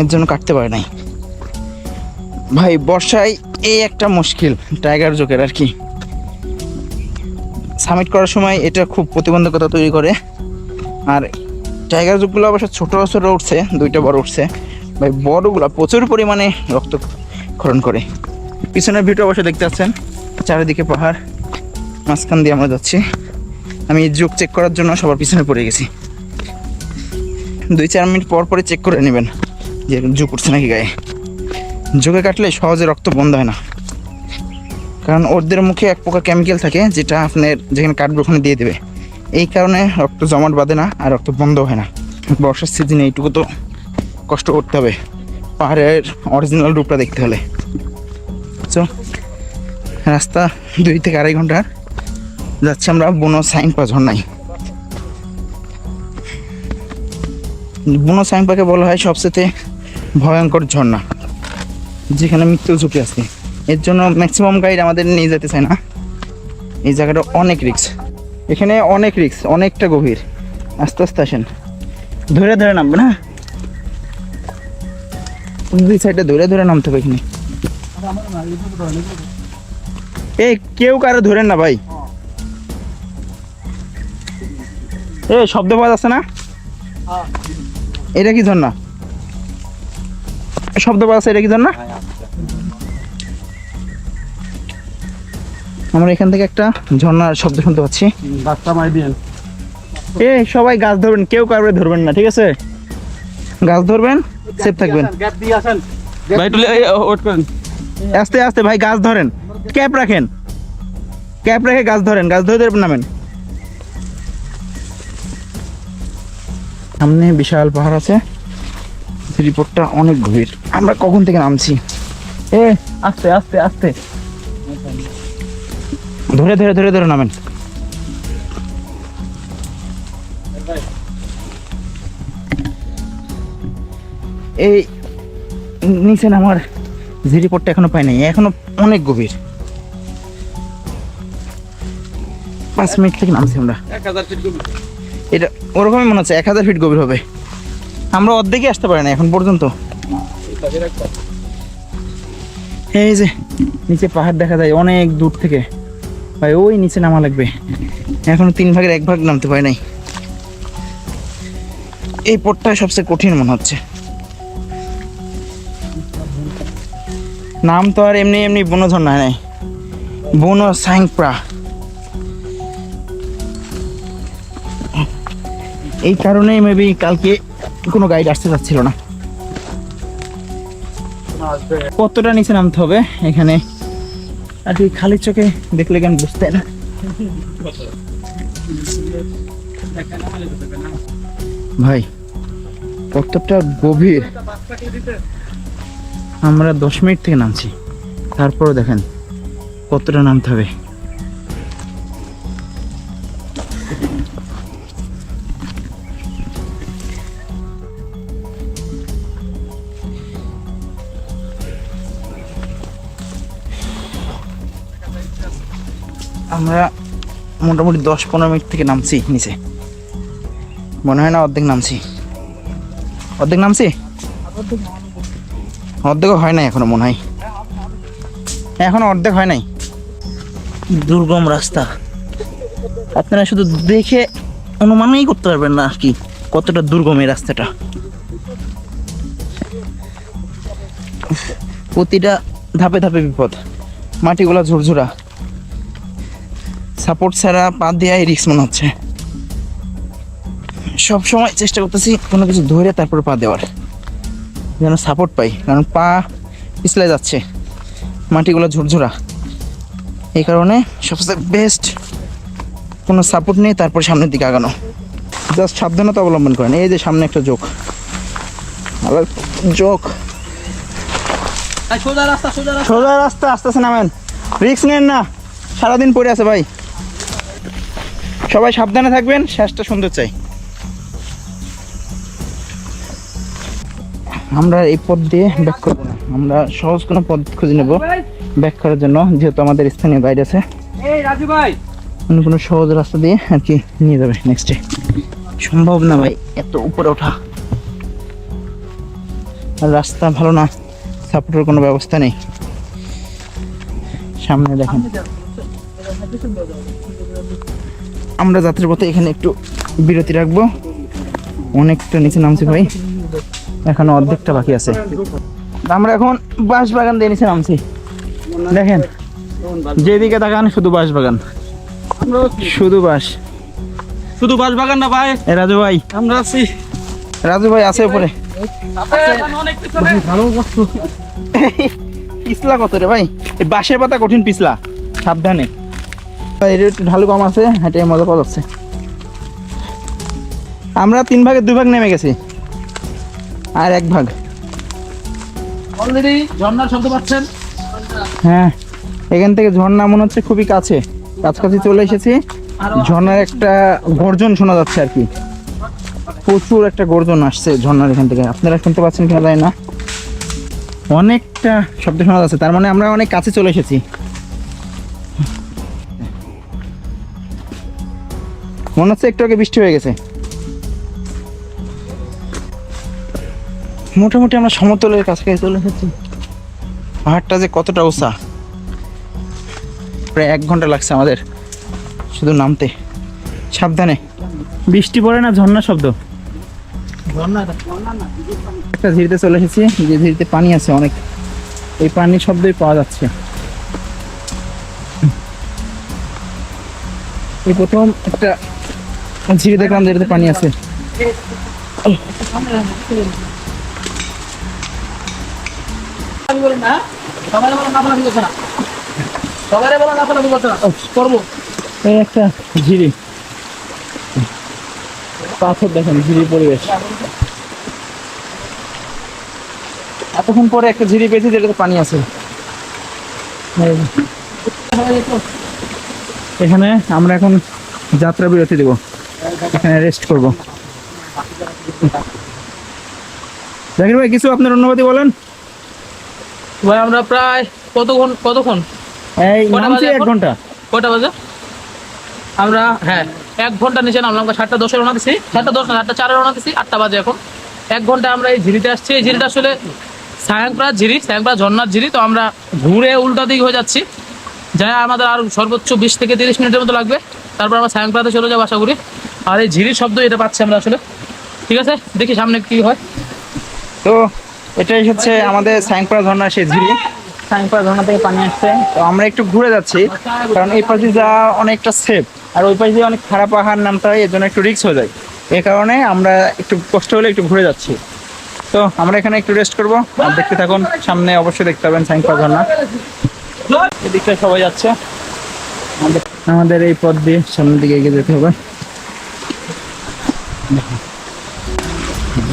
A: এর জন্য কাটতে পারে নাই। ভাই বর্ষায় এই একটা মুশকিল টাইগার জোকের আর কি। সামিট করার সময় এটা খুব প্রতিবন্ধকতা তৈরি করে। আর টাইগার জোকগুলো অবশ্য ছোটো ছোটো উঠছে, 2টা বড় উঠছে। ভাই বড়গুলো প্রচুর পরিমাণে রক্তক্ষরণ করে। পিছনের ভিউটা অবশ্য দেখতে পাচ্ছেন, চারিদিকে পাহাড়, মাঝখান দিয়ে আমরা যাচ্ছি। আমি জোক চেক করার জন্য সবার পিছনে পড়ে গেছি। 2-4 মিনিট পর পরে চেক করে নেবেন যে জোক উঠছে নাকি গায়ে। জোকে কাটলে সহজে রক্ত বন্ধ হয় না, কারণ ওদের মুখে এক প্রকার কেমিক্যাল থাকে যেটা আপনার যেখানে কাটবে ওখানে দিয়ে দেবে। এই কারণে রক্ত জমাট বাঁধে না আর রক্ত বন্ধ হয় না। বর্ষার সিজনে এইটুকু তো কষ্ট করতে হবে পাহাড়ের অরিজিনাল রূপটা দেখতে হলে। তো রাস্তা 2 থেকে 2.5 ঘন্টার যাচ্ছি আমরা বুনো সাইনপা ঝর্ণায়। বুনো সাইনপাকে বলা হয় সবচেয়ে ভয়ঙ্কর ঝর্ণা, যেখানে মৃত্যু ঝুঁকি আছে। এর জন্য ম্যাক্সিমাম গাইড আমাদের নিয়ে যেতে চায় না। এই জায়গাটা অনেক রিস্ক, এখানে অনেক রিস্ক, অনেকটা গভীর। আস্তে আস্তে আসেন, ধরে ধরে নামবে না, 2 সাইডে ধরে ধরে নামতে হবে এখানে। এই কেউ কারো ধরেন না ভাই। এই শব্দ পাওয়া যাচ্ছে না? এটা কি ঝর্ণা? শব্দ পাওয়া যাচ্ছে, এটা কি ঝর্ণা? আমরা এখান থেকে একটা ঝর্ণার শব্দ শুনতে পাচ্ছি।
C: রাস্তা মাই দিয়েন।
A: সবাই গাছ ধরবেন, কেউ কারোর ধরবেন না, ঠিক আছে? গাছ ধরবেন, সেফ থাকবেন।
C: গ্যাপ দিয়ে আসেন ভাই, একটু ওয়েট করেন।
A: আস্তে আস্তে ভাই, গাছ ধরেন, ক্যাপ রাখেন, ক্যাপ রেখে গাছ ধরেন, গাছ ধরে ধরে নামেন। সামনে বিশাল পাহাড় আছে, রিপোর্টটা অনেক গভীর। আমরা কখন থেকে নামছি? আস্তে আস্তে আস্তে, ধরে ধরে ধরে ধরে নামেন। এই নিচে নামার যে রিপোর্টটা এখনো পাই নাই, এখনো অনেক গভীর। 5 মিনিট থেকে নামছি আমরা।
C: 1000 ফিট গভীর।
A: এটা ওরকমই মনে হচ্ছে, 1000 ফিট গভীর হবে। আমরা অর্ধেকই আসতে পারি না এখন পর্যন্ত। এই যে নিচে পাহাড় দেখা যায় অনেক দূর থেকে ভাই, ওই নিচে নামা লাগবে। এখনো 3 ভাগের 1 ভাগ নামতে পারি নাই। এই পথটা সবচেয়ে কঠিন মনে হচ্ছে। নাম তো আর এমনি এমনি বন ঝর্ণা নাই, বন সাইংপ্রা। এই কারণেই মেবি কালকে কোনো গাইড আসতে চাচ্ছিল না। কতটা নিচে নামতে হবে এখানে আর কি খালি চোখে দেখলে কেন বুঝতে না। ভাই কতটা গভীর। আমরা 10 মিনিট থেকে নামছি, তারপরে দেখেন কতটা নামতে হবে। আমরা মোটামুটি 10-15 মিনিট থেকে নামছি নিচে, মনে হয় না অর্ধেক নামছি। অর্ধেক নামছি, অর্ধেকও হয় নাই এখনো, মনে হয় এখনো অর্ধেক হয় নাই। দুর্গম রাস্তা, আপনারা শুধু দেখে অনুমানই করতে পারবেন না আর কি কতটা দুর্গম এই রাস্তাটা। প্রতিটা ধাপে ধাপে বিপদ, মাটিগুলা ঝুরঝুরা, সাপোর্ট ছাড়া পা দেওয়াই রিস্ক মনে হচ্ছে। সব সময় চেষ্টা করতেছি কোনো কিছু ধরে তারপর পা দেওয়ার, যেন সাপোর্ট পাই, কারণ পা পিছলে যাচ্ছে, মাটিগুলো ঝুরঝুরা। এই কারণে সবচেয়ে বেস্ট কোনো সাপোর্ট নেই, তারপর সামনের দিকে আগানো। জাস্ট সাবধানতা অবলম্বন করেন। এই যে সামনে একটা জোক, আবার জোক, সোজা রাস্তা, আস্তে আস্তে নামেন, রিস্ক নেন না, সারাদিন পড়ে আছে ভাই। সবাই সাবধানে থাকবেন, শেষটা সুন্দর চাই। আমরা এই পথ দিয়ে ব্যাক করবো না, আমরা সহজ কোনো পথ খুঁজে নেব ব্যাক করার জন্য, যেহেতু আমাদের স্থানীয় গাইড আছে। অন্য কোনো সহজ রাস্তা দিয়ে আর কি নিয়ে যাবে নেক্সটে। সম্ভব না ভাই এত উপরে ওঠা, আর রাস্তা ভালো না, সাপোর্টের কোনো ব্যবস্থা নেই। সামনে দেখেন, আমরা যাত্রার পথে এখানে একটু বিরতি রাখবো। অনেকটা নিচে নামছি ভাই, এখনো অর্ধেকটা বাকি আছে। আমরা এখন বাঁশ বাগান দিয়ে নিচে নামছি। দেখেন যেদিকে তাকান শুধু বাঁশ বাগান, শুধু বাঁশ,
C: শুধু বাঁশ বাগান না ভাই,
A: রাজু ভাই,
C: আমরা আছি।
A: রাজু ভাই আছে উপরে।
C: ভালো কষ্ট।
A: পিছলা কত রে ভাই, এই বাঁশের পাতা কঠিন পিছলা, সাবধানে ভাই। এর একটু ঢালু কম আছে, হেঁটে মজা পাওয়া যাচ্ছে। আমরা 3 ভাগের 2 ভাগ নেমে গেছি, আর 1 ভাগ
C: অলরেডি ঝর্ণার শব্দ পাচ্ছেন।
A: হ্যাঁ, এখান থেকে ঝর্ণা মনে হচ্ছে খুবই কাছে, কাছাকাছি চলে এসেছি। ঝর্ণার একটা গর্জন শোনা যাচ্ছে আর কি, প্রচুর একটা গর্জন আসছে ঝর্ণার এখান থেকে। আপনারা শুনতে পাচ্ছেন কিনা জানি না, অনেকটা শব্দ শোনা যাচ্ছে, তার মানে আমরা অনেক কাছে চলে এসেছি। মনে হচ্ছে একটু আগে বৃষ্টি হয়ে গেছে। মোটামুটি আমরা সমতলের কাছাকাছি চলে এসেছি। পাহাড়টা যে কতটা উঁচা, প্রায় 1 ঘন্টা লাগছে আমাদের শুধু নামতে। সাবধানে, বৃষ্টি পড়ে না, ঝর্ণা শব্দ। একটা ঝিরিতে চলে এসেছি, যে ঝিরিতে পানি আছে অনেক, এই পানির শব্দই পাওয়া যাচ্ছে। এই প্রথম একটা ঝিরি দেখলাম যেটাতে পানি আছে। এই একটা ঝিরি, পাথর দেখেন, ঝিরি পরিবেশ। এতক্ষণ পরে একটা ঝিরি পেয়েছি যেটাতে পানি আছে। এখানে আমরা এখন যাত্রা বিরতি দেব, এখানে রেস্ট করব। জাকির ভাই কিছু আপনার অনুভূতি বলেন।
D: ভাই আমরা প্রায় কতক্ষণ
A: এই
D: কটা
A: নামছি
D: বাজে
A: 1
D: এখন?
A: ঘন্টা।
D: কটা বাজে? আমরা 1 ঘন্টা নিচে নামলাম, 7:10 রওনা দিছি, 7:10 না 8:04 রওনা দিছি, 8টা বাজে এখন। 1 ঘন্টা আমরা এই ঝিরিতে আসছি। এই ঝিরিটা আসলে সায়াংপাড়া ঝিরি, সায়াংপাড়া ঝর্ণার ঝিরি। তো আমরা ঘুরে উল্টা দিক হয়ে যাচ্ছি, যাই আমাদের আর সর্বোচ্চ 20 থেকে 30 মিনিটের মতো লাগবে। তারপর আমরা সায়াংপাড়াতে চলে যাবো আশা করি। আর এই ঝিরির শব্দ এটা পাচ্ছি আমরা আসলে। ঠিক আছে, দেখি সামনে কি হয়।
A: তো এটাই হচ্ছে আমাদের সায়াংপাড়া ঝর্ণা, সেই ঝিরি। সায়াংপাড়া ঝর্ণা থেকে পানি আসছে, তো আমরা একটু ঘুরে যাচ্ছি, কারণ এই পাশে যাওয়া অনেকটা সেফ, আর ওই পাশে দিয়ে অনেক খারাপ পাহাড় নামতে হয়, এর জন্য একটু রিস্ক হয়ে যায়। এই কারণে আমরা একটু কষ্ট হলে একটু ঘুরে যাচ্ছি। তো আমরা এখানে একটু রেস্ট করব, আর দেখতে থাকুন। সামনে অবশ্যই দেখতে পাবেন সায়াংপাড়া ঝর্ণা। এদিকটা সবাই যাচ্ছে, আমাদের এই পথ দিয়ে সামনের দিকে এগিয়ে যেতে হবে।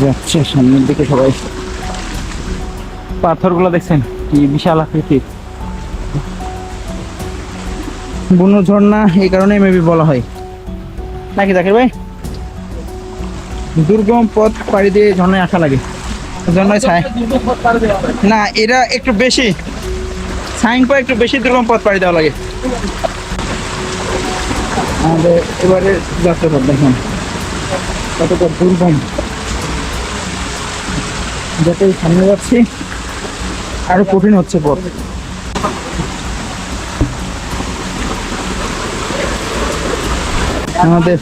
A: যাচ্ছে সামনের দিকে সবাই। পাথরগুলো দেখছেন কি বিশাল আকৃতির। বুনো ঝর্ণা এই কারণে মেবি বলা হয় নাকি জাকির ভাই? দুর্গম পথ পাড়ি দিয়ে ঝর্ণায় আসা লাগে, ঝর্ণায় ছায় না, এটা একটু বেশি সাইনপা, একটু বেশি দুর্গম পথ পাড়ি দেওয়া লাগে। আমাদের এবারে যাত্রা পথ দেখুন কতটা দুর্গম। যতই সামনে যাচ্ছি আরো কঠিন হচ্ছে পথ। আমাদের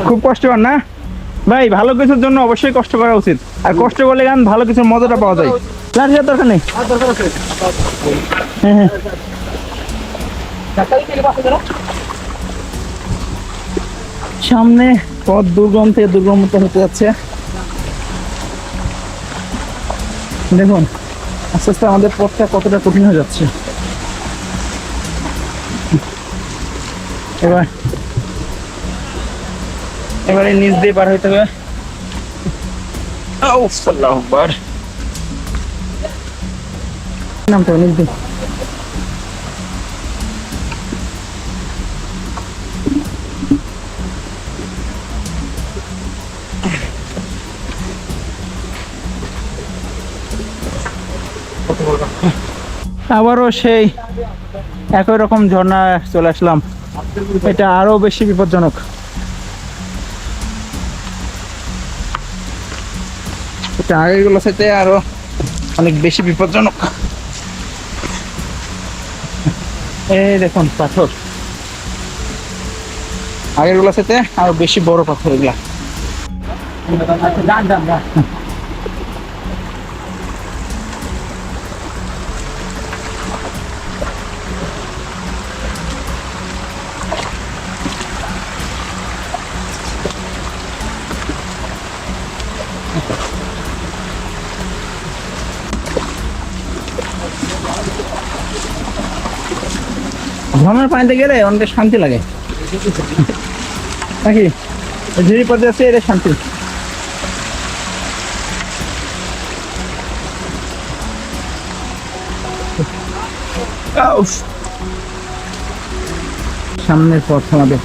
A: খুব কষ্ট হয় না ভাই, ভালো কিছুর জন্য অবশ্যই কষ্ট করা উচিত, আর কষ্ট করলে গান ভালো কিছুর মজাটা পাওয়া যায়। লাঠির দরকার নেই। হ্যাঁ হ্যাঁ, সামনে পথ দুর্গম থেকে দুর্গম হতে যাচ্ছে। দেখুন আস্তে আস্তে আমাদের পথটা কতটা কঠিন হয়ে যাচ্ছে। এবারে নিচ দিয়ে পার হইতে হবে। আল্লাহু আকবার, নামতে হবে নিচ দিয়ে। আবারও সেই একই রকম ঝর্ণা চলে আসলাম। এটা আরো বেশি বিপজ্জনক। এটা আগেরগুলোর সাথে আরো অনেক বেশি বিপজ্জনক। এই দেখুন পাথর, আগেরগুলোর সাথে আরো বেশি বড় পাথর এগুলা। ঝর্ণার পানিতে গেলে অনেক শান্তি লাগে নাকি? ঝিরি পথে আছে, এটা শান্তি। সামনের পথ আমাদের,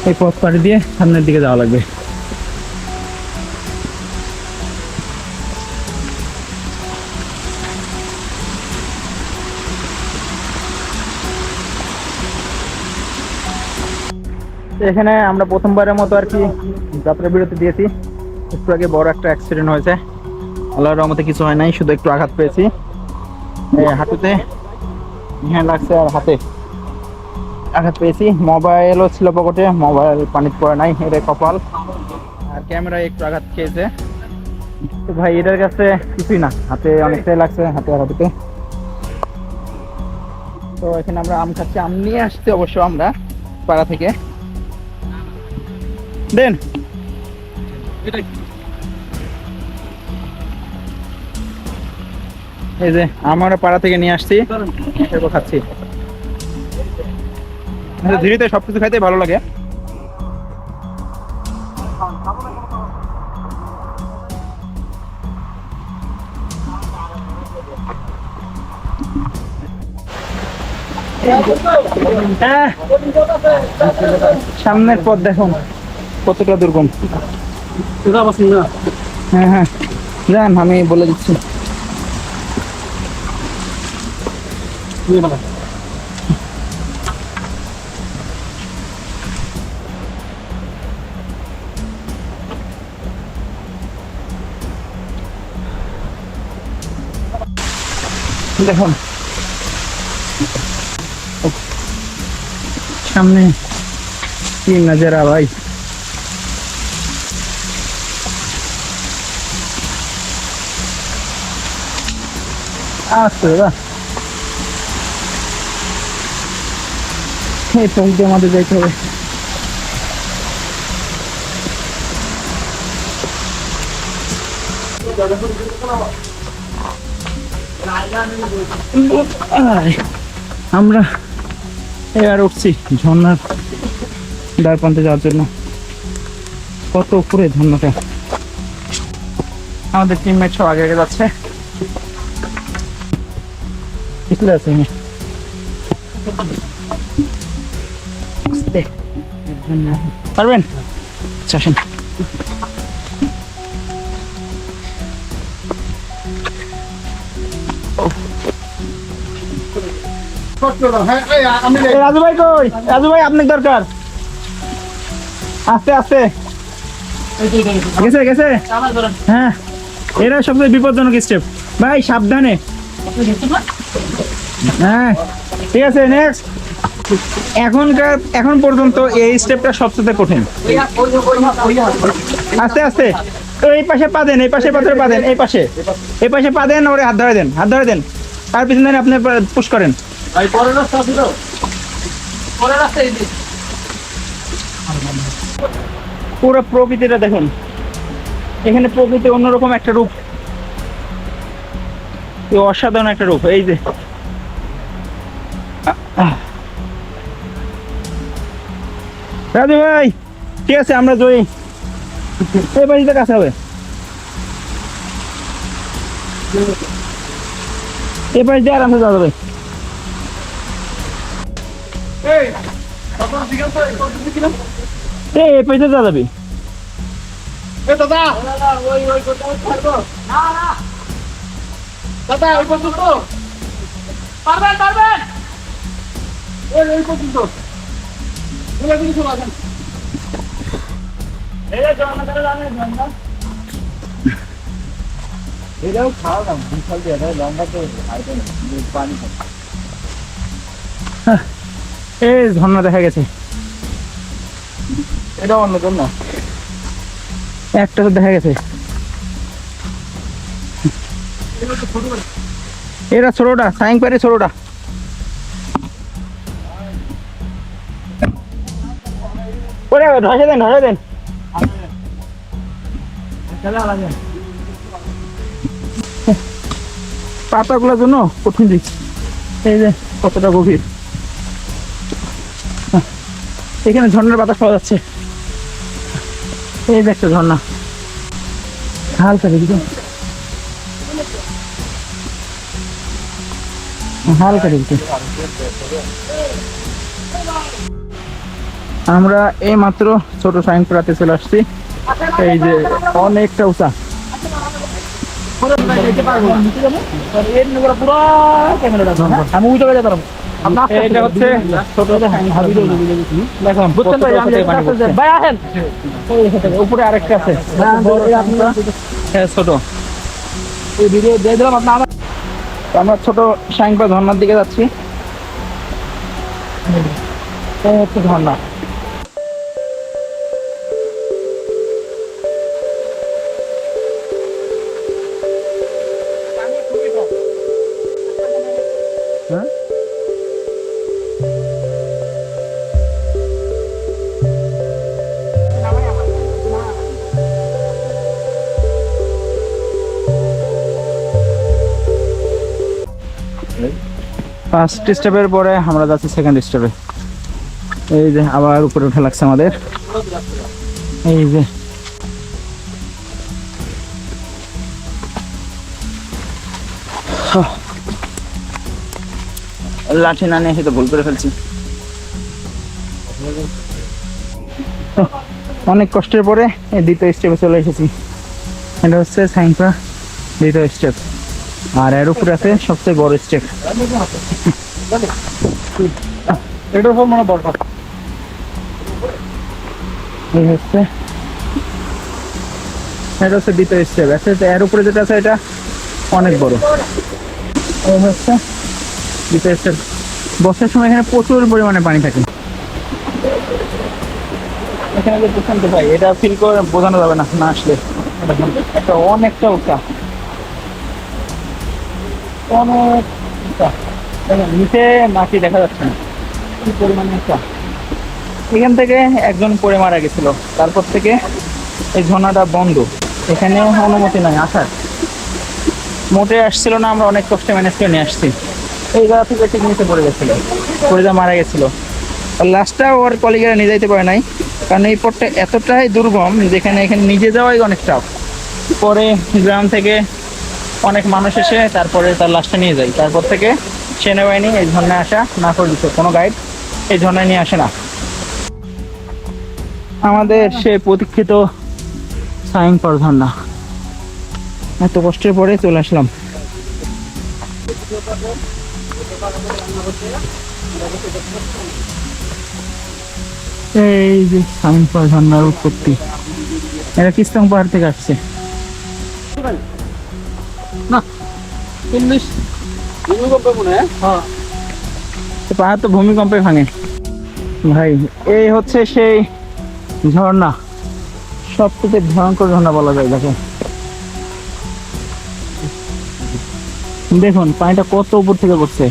A: এই পথ পাড়ি দিয়ে সামনের দিকে যাওয়া লাগবে। এখানে আমরা প্রথমবারের মতো আর কি যাত্রা বিরতি দিয়েছি। একটু আগে বড় একটা অ্যাক্সিডেন্ট হয়েছে, আল্লাহর রহমতে কিছু হয় নাই, শুধু একটু আঘাত পেয়েছি হাঁটুতে, হ্যাঁ লাগছে, আর হাতে আঘাত পেয়েছি। মোবাইলও ছিল পকেটে, মোবাইল পানিতে পড়ে নাই, এটা কপাল। আর ক্যামেরায় একটু আঘাত খেয়েছে। তো ভাই এটার কাছে কিছুই না, হাতে অনেকটাই লাগছে, হাতে আর হাঁটুতে। তো এখানে আমরা আম খাচ্ছি, আম নিয়ে আসছি অবশ্য আমরা পাড়া থেকে। দেন এই যে আমরা পাড়া থেকে নিয়ে আসছি, এরকম খাচ্ছি। ধীরে সবকিছু খাইতে ভালো লাগে। সামনের পথ দেখুন কতটা দুর্গম। হ্যাঁ হ্যাঁ যান, আমি বলে দিচ্ছি। দেখুন সামনে কি নজারা ভাই। আচ্ছা দাদা, এই পথে আমাদের যাইতে হবে। আমরা এবার উঠছি ঝর্ণার দ্বার প্রান্তে যাওয়ার জন্য। কত উপরে ঝর্ণাটা, আমাদের টিমমেট সব আগে আগে যাচ্ছে। আছে পারবেন? আচ্ছা আসেন। রাজু ভাই কই? রাজু ভাই আপনার দরকার। আস্তে আস্তে গেছে গেছে। হ্যাঁ এরা সবচেয়ে বিপজ্জনক স্টেপ ভাই, সাবধানে। হ্যাঁ ঠিক আছে, নেক্সট। এখন পর্যন্ত এই স্টেপটা সবচেয়ে কঠিন। আস্তে আস্তে। তো এই পাশে পা দেন, এই পাশে পাথরে পা দেন, এই পাশে পা দেন, ওরে হাত ধরে দেন, হাত ধরে দেন, আর পিছনে আপনি পুশ করেন। পুরো প্রকৃতিটা দেখুন, এখানে প্রকৃতি অন্যরকম একটা রূপ, অসাধারণ একটা রূপ। এই যে রাজু ভাই ঠিক আছে, আমরা জয়ী। এই বাড়িতে কাছে হবে, এই পাশ দিয়ে আরামসে যাওয়া যাবে। এই পাশে যাওয়া যাবে। এই ঝর্ণা দেখা গেছে, এটা অন্য ঝর্ণা, একটা তো দেখা গেছে। এটা ছোটটা, সাইং পারে ছোটটা। ওরে ধসে দেন, ধসে দেন। পাতাগুলোর জন্য কঠিন দিক। এই যে কতটা গভীর, এখানে ঝর্ণার বাতাস পাওয়া যাচ্ছে। এই যে একটা ঝর্ণা, হালকা দেখি, হালকা দেখি। আমরা এই মাত্র ছোট সাইনপুরাতে চলে আসছি। এই যে অনেকটা উঁচা, আমি উঠে যেতে পারবো। এটা হচ্ছে ছোট, উপরে আরেকটা আছে ছোট। এই ভিডিও দিয়ে দিলাম আপনার। আমরা ছোট সাইনপুরা ঝর্ণার দিকে যাচ্ছি। হচ্ছে ঝর্ণা। হ্যাঁ ফার্স্ট স্টেপের পরে আমরা যাচ্ছি সেকেন্ড স্টেপে। এই যে আবার উপরে উঠে লাগছে আমাদের, এই যে লাঠি না নিয়ে এসে তো ভুল করে ফেলছি। অনেক কষ্টের পরে এই দ্বিতীয় স্টেপে চলে এসেছি। এটা হচ্ছে সাইনপা দ্বিতীয় স্টেপ, আর এর উপরে আছে সবচেয়ে বড় স্টেপ।
C: এটার উপর মনে দরকার।
A: এই হচ্ছে এটা হচ্ছে দ্বিতীয় স্টেপ। এর উপরে যেটা আছে এটা অনেক বড়। এই হচ্ছে দ্বিতীয় স্টেপ। বর্ষার সময় এখানে প্রচুর পরিমাণে পানি থাকে। এখানে যে প্রশান্ত ভাই, এটা ফিল করে বোঝানো যাবে না না আসলে। এটা অনেকটা উঁচা, অনেক উঁচা। দেখেন নিচে মাটি দেখা যাচ্ছে না, কি পরিমাণে উঁচা। এখান থেকে একজন পড়ে মারা গেছিল, তারপর থেকে এই ঝর্ণাটা বন্ধ। এখানে অনুমতি নাই আসার, মোটে আসছিল না। আমরা অনেক কষ্টে ম্যানেজ করে নিয়ে আসছি। এই জায়গা থেকে ঠিক নিচে পড়ে গেছিল, পড়ে যা মারা গেছিল। লাস্টটা ওর কলিগেরা নিয়ে যাইতে পারে নাই, কারণ এই পথটা এতটাই দুর্গম যেখানে এখানে নিজে যাওয়াই অনেক চাপ। পরে গ্রাম থেকে অনেক মানুষ এসে তারপরে তার লাশটা নিয়ে যায়। তারপর থেকে সেনাবাহিনী এই ঝর্ণায় আসা না করে দিচ্ছে, কোনো গাইড এই ঝর্ণায় নিয়ে আসে না। আমাদের সে প্রতীক্ষিত সাইনপা ঝর্ণা, এত কষ্টের পরে চলে আসলাম। এই যে সাইনপা ঝর্ণার উৎপত্তি, এটা কিস্তং পাহাড় থেকে আসছে।
C: না 40 ভূমিকম্প মনে হয়। হ্যাঁ,
A: পাহাড় তো ভূমিকম্পে ভাঙে ভাই। এই হচ্ছে সেই ঝর্ণা, সবথেকে ভয়ঙ্কর ঝর্ণা বলা যায়। দেখুন পানিটা কত উপর থেকে পড়ছে,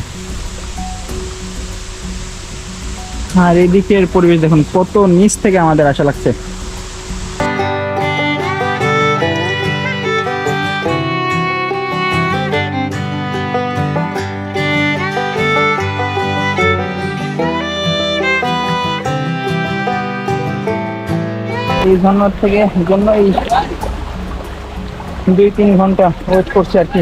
A: আর এদিকের পরিবেশ দেখুন কত নিচ থেকে আমাদের আশা লাগছে। এই ঝর্ণার থেকে জন্য এই 2-3 ঘন্টা ওয়েট করছি আর কি।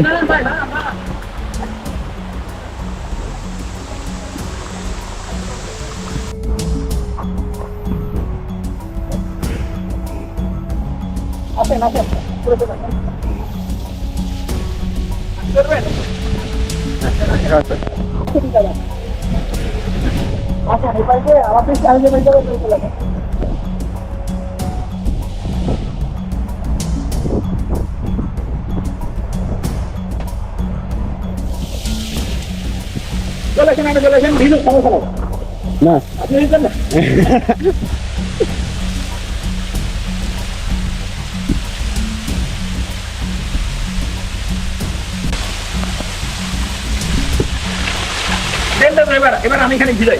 A: এবার আমি এখানে ভিড়াই।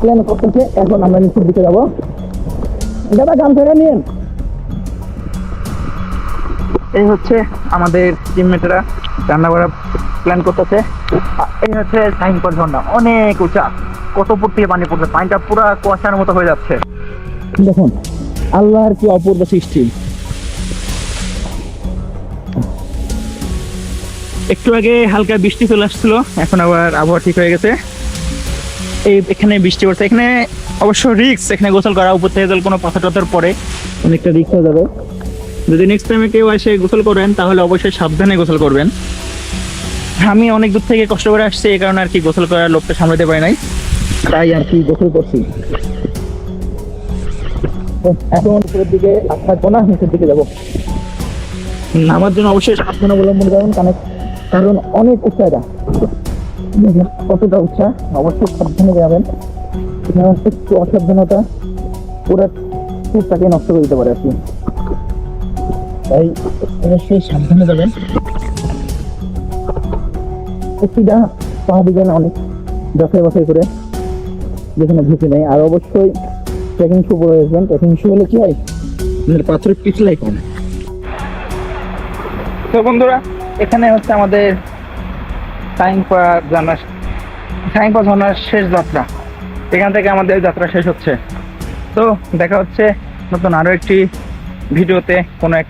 A: প্ল্যান করতেছে, এখন আমরা নিচের দিকে যাবো। দাদা গান ফেরা নিন। এই হচ্ছে আমাদের টিমমেটরা রান্না করার প্ল্যান করতেছে। এই হচ্ছে সাইনপা ঝর্ণা, অনেক উঁচা, কত উপর থেকে পানি পড়ছে। পানিটা পুরো কুয়াশার মতো হয়ে যাচ্ছে। দেখুন আল্লাহর কি অপূর্ব সৃষ্টি। একটু আগে হালকা বৃষ্টি চলে আসছিল, এখন আবার আবহাওয়া ঠিক হয়ে গেছে। এখানে বৃষ্টি পড়ছে, এখানে অবশ্য রিস্ক এখানে গোসল করা। উপর থেকে জল কোনো পাথর টাথর পরে অনেকটা রিস্ক হয়ে যাবে। যদি নেক্সট টাইমে কেউ এসে গোসল করেন তাহলে অবশ্যই সাবধানে গোসল করবেন। আমি অনেক দূর থেকে কষ্ট করে আসছি, এই কারণে আর কি গোসল করার লোকটা সামলাতে পারি নাই, তাই আর কি গোসল করছি। এখন উপরের দিকে থাকবো না, নিচের দিকে যাবো। নামার জন্য অবশ্যই সাবধান অবলম্বন করুন, কারণ অনেক উচ্চা। এটা কতটা উচ্চা, অবশ্যই সাবধানে যাবেন। একটু অসাবধানতা পুরো ট্যুরটাকে নষ্ট করে দিতে পারে আর কি, তাই অবশ্যই সাবধানে যাবেন। প্রতিটা পাহাড়ি যেন অনেক যাচাই বাছাই করে যেখানে ঢুকে নেয়। আর অবশ্যই ট্রেকিং শু পরে আসবেন। ট্রেকিং শু হলে কি হয়, পাথরের পিছলাই কম। তো বন্ধুরা, এখানে হচ্ছে আমাদের সাইংপা ঝর্ণার শেষ যাত্রা। এখান থেকে আমাদের যাত্রা শেষ হচ্ছে। তো দেখা হচ্ছে নতুন আরো একটি ভিডিওতে কোনো এক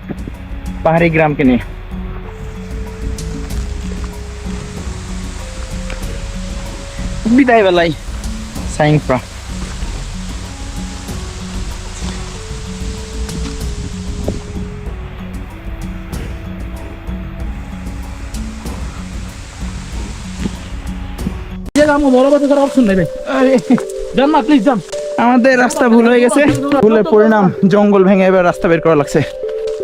A: পাহাড়ি গ্রামকে নিয়ে। বিদায় বেলায় সাইংপা।
D: অপশন নেই ভাই, যান না প্লিজ যান।
A: আমাদের রাস্তা ভুল হয়ে গেছে, ভুলের পরিণাম জঙ্গল ভেঙে এবার রাস্তা বের করা লাগছে।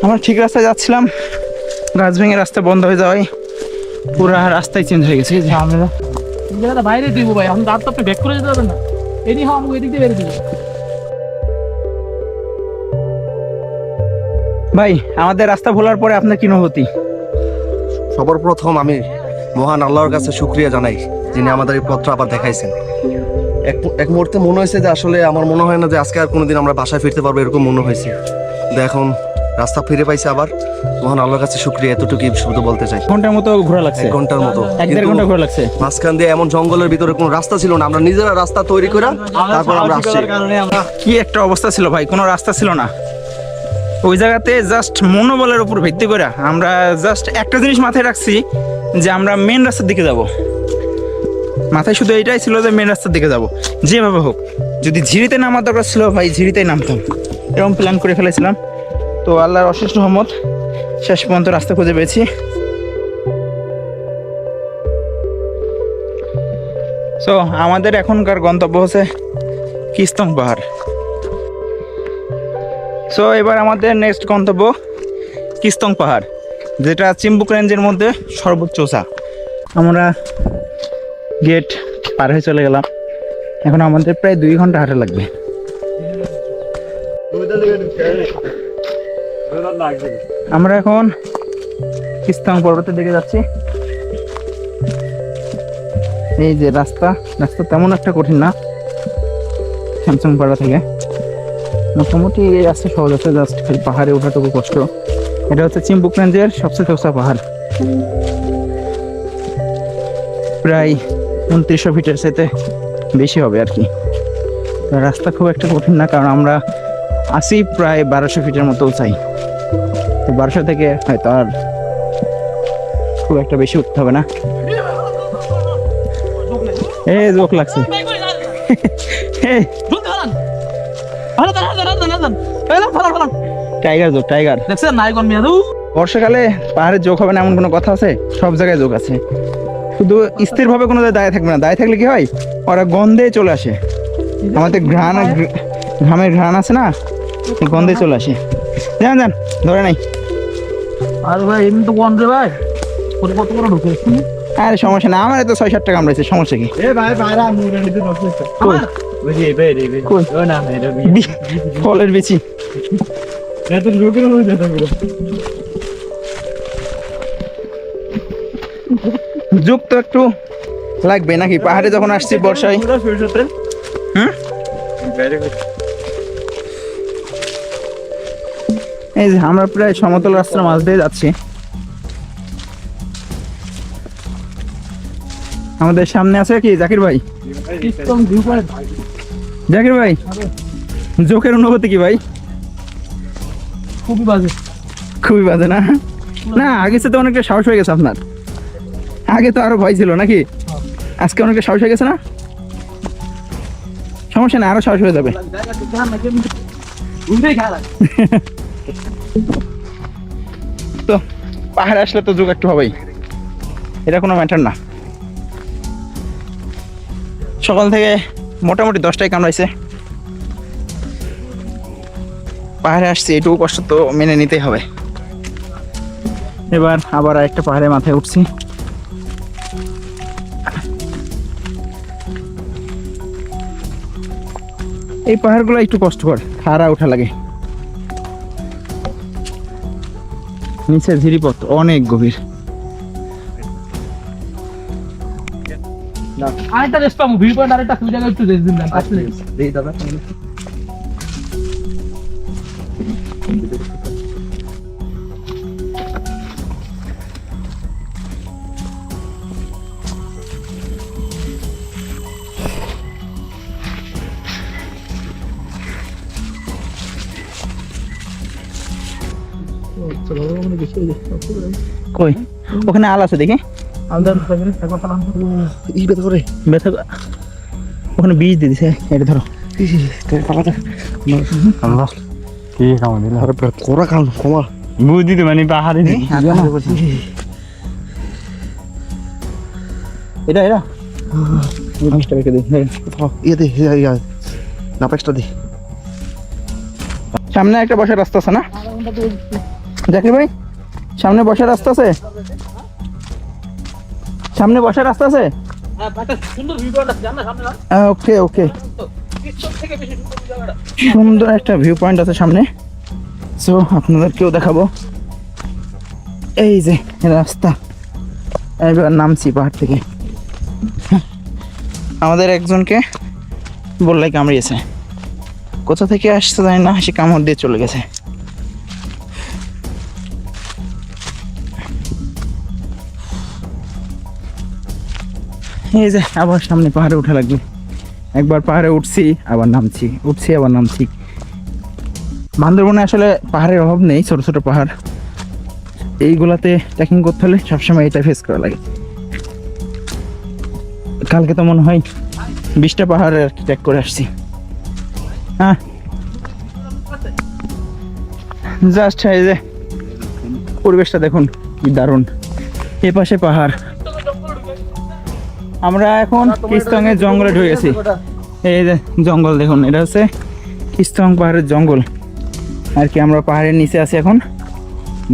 A: আমরা ঠিক রাস্তায় যাচ্ছিলাম, গাছ ভেঙে রাস্তা বন্ধ হয়ে যাওয়ায় পুরো রাস্তায় চেঞ্জ হয়ে গেছে। এই যে আমরা
D: এই জায়গাটা বাইরে দিব ভাই, এখন রাত তো আপনি ব্যাক করে যেতে পারবেন না। এনি হাও আমাকে এদিক দিয়ে বেরিয়ে দিব।
A: ভাই, আমাদের রাস্তা ভোলার পরে আপনার কি অনুভূতি?
G: সবার প্রথম আমি মহান আল্লাহর কাছে শুকরিয়া জানাই, যিনি আমাদের এই পথটা আবার দেখাইছেন। এক মুহূর্তে মনে হয়েছে যে আসলে আমার মনে হয় না যে আজকে আর কোনোদিন আমরা বাসায় ফিরতে পারবো, এরকম মনে হয়েছে। এখন রাস্তা ফিরে পাইছে আবার, মহান আল্লাহর কাছে শুকরিয়া, এতটুকুই শুধু বলতে চাই।
A: ঘন্টার মতো ঘোরা লাগছে,
G: 1 ঘন্টার মতো।
A: 1-1.5 ঘন্টা ঘোরা লাগছে।
G: মাঝখান দিয়ে এমন জঙ্গলের ভিতরে কোনো রাস্তা ছিল না, আমরা নিজেরা রাস্তা তৈরি করে তারপর আমরা আসছি।
A: কি একটা অবস্থা ছিল ভাই, কোনো রাস্তা ছিল না ওই জায়গাতে। জাস্ট মনোবলের উপর ভিত্তি করে আমরা জাস্ট একটা জিনিস মাথায় রাখছি যে আমরা মেন রাস্তার দিকে যাব। মাথায় শুধু এইটাই ছিল যে মেন রাস্তার দিকে যাব, যেভাবে হোক। যদি ঝিরিতে নামার দরকার ছিল ভাই, ঝিরিতেই নামতাম, এরকম প্ল্যান করে ফেলেছিলাম। তো আল্লাহর অশেষ রহমত, শেষ পর্যন্ত রাস্তা খুঁজে পেয়েছি। সো আমাদের এখনকার গন্তব্য হচ্ছে কিস্তং পাহাড়। সো এবার আমাদের নেক্সট গন্তব্য কিস্তং পাহাড়, যেটা চিম্বুক রেঞ্জের মধ্যে সর্বোচ্চ উঁচা। আমরা গেট পার হয়ে চলে গেলাম। এখন আমাদের প্রায় 2 ঘন্টা হাঁটা লাগবে। আমরা এখন কিস্তং পর্বতের দিকে যাচ্ছি। এই যে রাস্তা তেমন একটা কঠিন না স্যামসাং পাড়া থেকে, মোটামুটি এই রাস্তা সহজ আছে, জাস্ট খালি পাহাড়ে ওঠাটুকু কষ্ট। এটা হচ্ছে চিম্বুক রেঞ্জের সবচেয়ে উঁচা পাহাড়, প্রায় 2900 ফিটের সাথে বেশি হবে আর কি। রাস্তা খুব একটা কঠিন না, কারণ আমরা আসি প্রায় 1200 ফিটের মতো উঁচাই। তো 1200 থেকে হয়তো আর খুব একটা বেশি উঠতে হবে না। জোক লাগছে। টাইগার
D: দেখছেন নাইগন মিয়া?
A: বর্ষাকালে পাহাড়ে যোগ হবে না এমন কোনো কথা আছে? সব জায়গায় যোগ আছে, শুধু স্থিরভাবে কোনো দায় থাকবে না। দায় থাকলে কি হয়, ওরা গন্ধে চলে আসে। আমাদের ঘামের ঘ্রাণ আছে না, গন্ধে চলে আসে। যান ধরে নাই।
D: আর ভাই এমনি তো কোন রে ভাই, কত বড় ঢুকে।
A: আরে সমস্যা না, আমার তো 6-7 টাকা কামড়াইছে, সমস্যা কি? ফলের বেশি যুগ তো একটু লাগবে নাকি? পাহাড়ে যখন আসছি বর্ষায়। এই যে আমরা প্রায় সমতল রাস্তার মাঝ দিয়ে যাচ্ছি। আমাদের সামনে আছে কি জাকির ভাই? জাকির ভাই, জোকের অনুভূতি কি ভাই? খুবই বাজে না? না, আগে তো অনেকটা সাহস হয়ে গেছে আপনার। আগে তো আরো ভয় ছিল নাকি, আজকে অনেকটা সাহস হয়ে গেছে না? সমস্যা না, আরো সাহস হয়ে যাবে। তো পাহাড়ে আসলে তো যোগ একটু হবেই, এটা কোনো ম্যাটার না। সকাল থেকে মোটামুটি 10টায় কামড়াইছে। পাহাড়ে আসছি, এটুকু কষ্ট তো মেনে নিতেই হবে। এবার আবার একটা পাহাড়ে মাথায় উঠছি। এই পাহাড়গুলো একটু কষ্টকর, খাড়া ওঠা লাগে। নিচে ঝিরিপথ অনেক গভীর।
D: আরেকটা রেস্ট পাবো, ভিউ পয়েন্ট আরেকটা তুই জায়গায় একটু রেস্ট দিন।
A: কই ওখানে আল আছে দেখি
G: ই বেতা করে
A: ব্যথা ওখানে বীজ দিয়ে দিছে এটা ধরো
E: আল্লাহ কি খাওয়া দিল
G: আরে কোরা খান কমা
E: বুঝি তো মানে পাহাড়ে
A: এটা এটা এই বীজটা রেখে দিই
G: ইয়ে দে নাপেক্সটা দে
A: সামনে একটা বসার রাস্তা আছে না জাকির ভাই সামনে বসার রাস্তা আছে সামনে বসার রাস্তা আছে
D: হ্যাঁ একটা সুন্দর ভিউ পয়েন্ট আছে জানা সামনে না
A: ওকে ওকে
D: পিছন থেকে বেশি সুন্দর জায়গাটা
A: সুন্দর একটা ভিউ পয়েন্ট আছে সামনে সো আপনাদেরকেও দেখাবো এই যে রাস্তা এবার নামছি পাহাড় থেকে আমাদের একজনকে বললাই কামড়িয়েছে কোথা থেকে আসছে জানি না সে কামড় দিয়ে চলে গেছে এই যে আবার সামনে পাহাড়ে উঠা লাগবে একবার পাহাড়ে উঠছি আবার নামছি উঠছি আবার নামছি বান্দরবনে আসলে পাহাড়ের অভাব নেই ছোট ছোট পাহাড় এইগুলাতে ট্রেকিং করতে হলে সবসময় এটা ফেস করা লাগে কালকে তো মনে হয় 20টা পাহাড়ে আর কি ট্রেক করে আসছি হ্যাঁ জাস্ট এই যে পরিবেশটা দেখুন কি দারুণ এ পাশে পাহাড় আমরা এখন কিস্তং এর জঙ্গলে ঢুকে গেছি এই যে জঙ্গল দেখুন এটা হচ্ছে কিস্তং পাহাড়ের জঙ্গল আর কি আমরা পাহাড়ের নিচে আছি এখন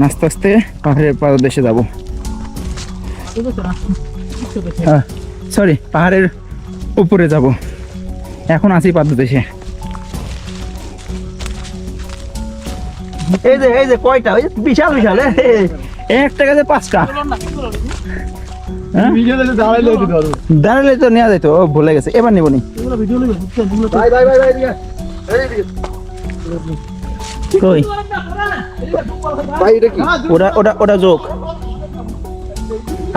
A: আস্তে আস্তে পাহাড়ের পাদদেশে যাবো সরি পাহাড়ের উপরে যাব এখন আছি পাদদেশে এই যে কয়টা ওই বিশাল বিশাল একটা গাছে 5টা দাঁড়ালে তো নেওয়া যাইতো ও ভুলে গেছে এবার নিবনি কই
G: ভাই এটা কি
A: ওটা ওটা ওটা যোগ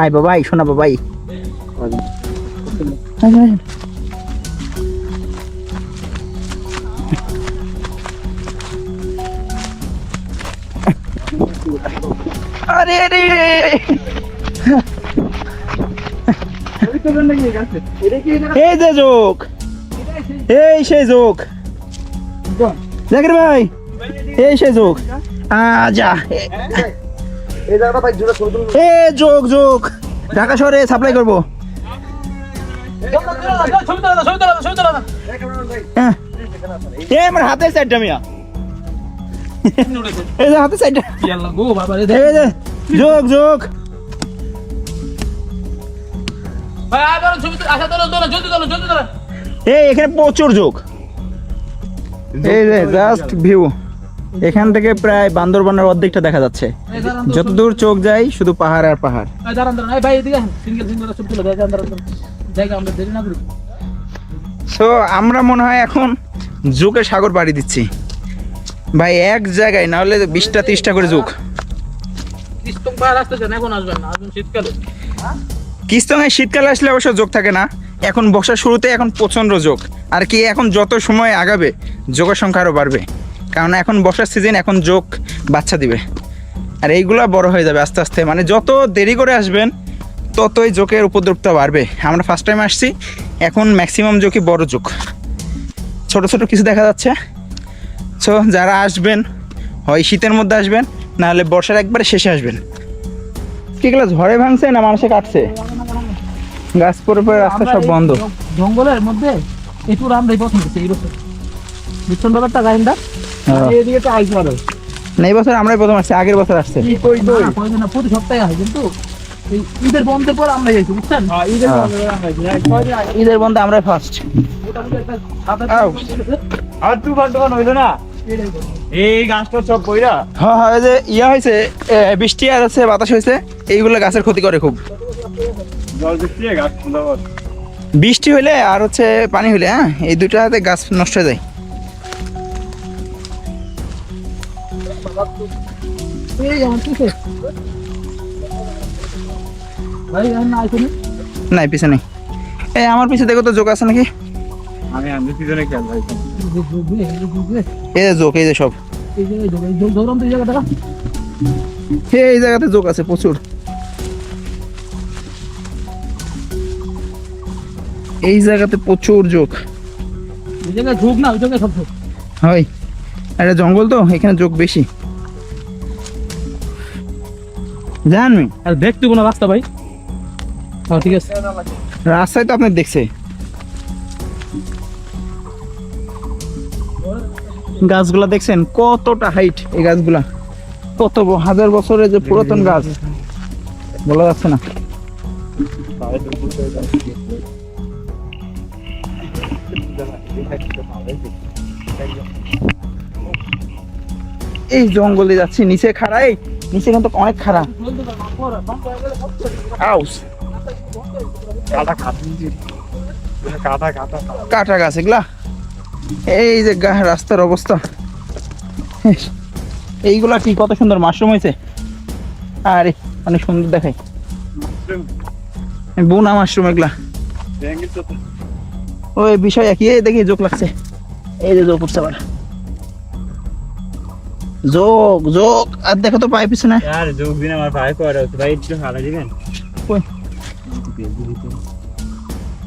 A: আই বাবাই শোনা বাবাই আরে আরে এই যে যোগ এই সেই যোগ জাকির ভাই এই সেই যোগ যা
G: এই জায়গাটা ভাই জোরে ছবি তুলুন
A: এ যোগ যোগ ঢাকা শহরে সাপ্লাই করবো হ্যাঁ এ আমার হাতের সাইডটা মিয়া এই যে হাতের সাইডটা এই যে যোগ যোগ এই এখানে প্রচুর যোগ এই যে জাস্ট ভিউ এখান থেকে প্রায় বান্দরবানের অর্ধেকটা দেখা যাচ্ছে যতদূর চোখ যায় শুধু পাহাড় আর পাহাড় সো আমরা মনে হয় এখন জোকে সাগর পাড়ি দিচ্ছি ভাই এক জায়গায় না হলে 20টা 30টা করে যোগ কিস্তংয়ে শীতকালে আসলে অবশ্য যোগ থাকে না এখন বর্ষার শুরুতে এখন প্রচন্ড যোগ আর কি এখন যত সময় আগাবে যোগের সংখ্যা আরও বাড়বে কারণ এখন বর্ষার সিজন এখন যোগ বাচ্চা দিবে আর এইগুলা বড় হয়ে যাবে আস্তে আস্তে মানে যত দেরি করে আসবেন ততই যোগের উপদ্রবটা বাড়বে আমরা ফার্স্ট টাইম আসছি এখন ম্যাক্সিমাম যোগই বড় যোগ ছোট ছোট কিছু দেখা যাচ্ছে সো যারা আসবেন হয় শীতের মধ্যে আসবেন নাহলে বর্ষার একবারে শেষে আসবেন কিগুলো ঝড়ে ভাঙছে না মানুষে কাটছে গাছ পরে পরে রাস্তা সব বন্ধ
D: জঙ্গলের মধ্যে একটু আমরাই প্রথম গেছি এই বছর বুঝছেন ব্যাপারটা গাইনটা এদিকে তো আইস পারে
A: না এই বছর আমরাই প্রথম আসছি আগের বছর আসছে
D: প্রতি সপ্তাহে হয় কিন্তু এই ঈদের বন্ধের পর আমরা যাইছি বুঝছেন
A: ঈদের বন্ধে আমরাই ফার্স্ট
E: আর তুফান টুফান হইলো না এই গাছটা সব কইরা
A: হ্যাঁ হ্যাঁ যে ইয়া হয়েছে বৃষ্টি আর আছে বাতাস হয়েছে এইগুলো গাছের ক্ষতি করে খুব
E: জল দিচ্ছে গাছ সুন্দর
A: বৃষ্টি হইলে আর হচ্ছে পানি হইলে হ্যাঁ এই দুটাতে গাছ নষ্ট হয়ে যায় নাই পিছে নেই এই আমার পিছে দেখো তো যোগ আছে নাকি
E: আমি আমি সিজনে খেয়াল ভাই
A: এই যে যোগ এই যে সব এই জায়গাতে জোক আছে প্রচুর। এই জায়গাতে প্রচুর জোক
D: ওই জায়গায় ঝোঁক না, ওই জায়গায় সব ঝোঁক।
A: হয়, এটা জঙ্গল তো এখানে জোক বেশি। জানবি
D: আর দেখতে কোনো রাস্তা ভাই। হ্যাঁ ঠিক আছে।
A: রাস্তায় তো আপনি দেখছে, গাছগুলা দেখছেন কতটা হাইট, এই গাছগুলা কত হাজার বছরের যে পুরাতন গাছ বলা যাচ্ছে না। এই জঙ্গলে যাচ্ছি, নিচে খাড়া, এই নিচে কিন্তু অনেক খাড়া। আউস কাটা গাছ এগুলা। এই যে রাস্তার অবস্থা, এইগুলা কি কত সুন্দর মাশরুম হয়েছে, আরে অনেক সুন্দর দেখায়, বোনা মাশরুম এগুলা। ওই বিষয় একই, এই দেখি জোক লাগছে, এই যে জোক উঠছে আবার, জোক জোক। আর দেখো তো পায়ে পিছনে,
E: यार जोक भी ना हमारे भाई को आ रहा है भाई जो खाला जी में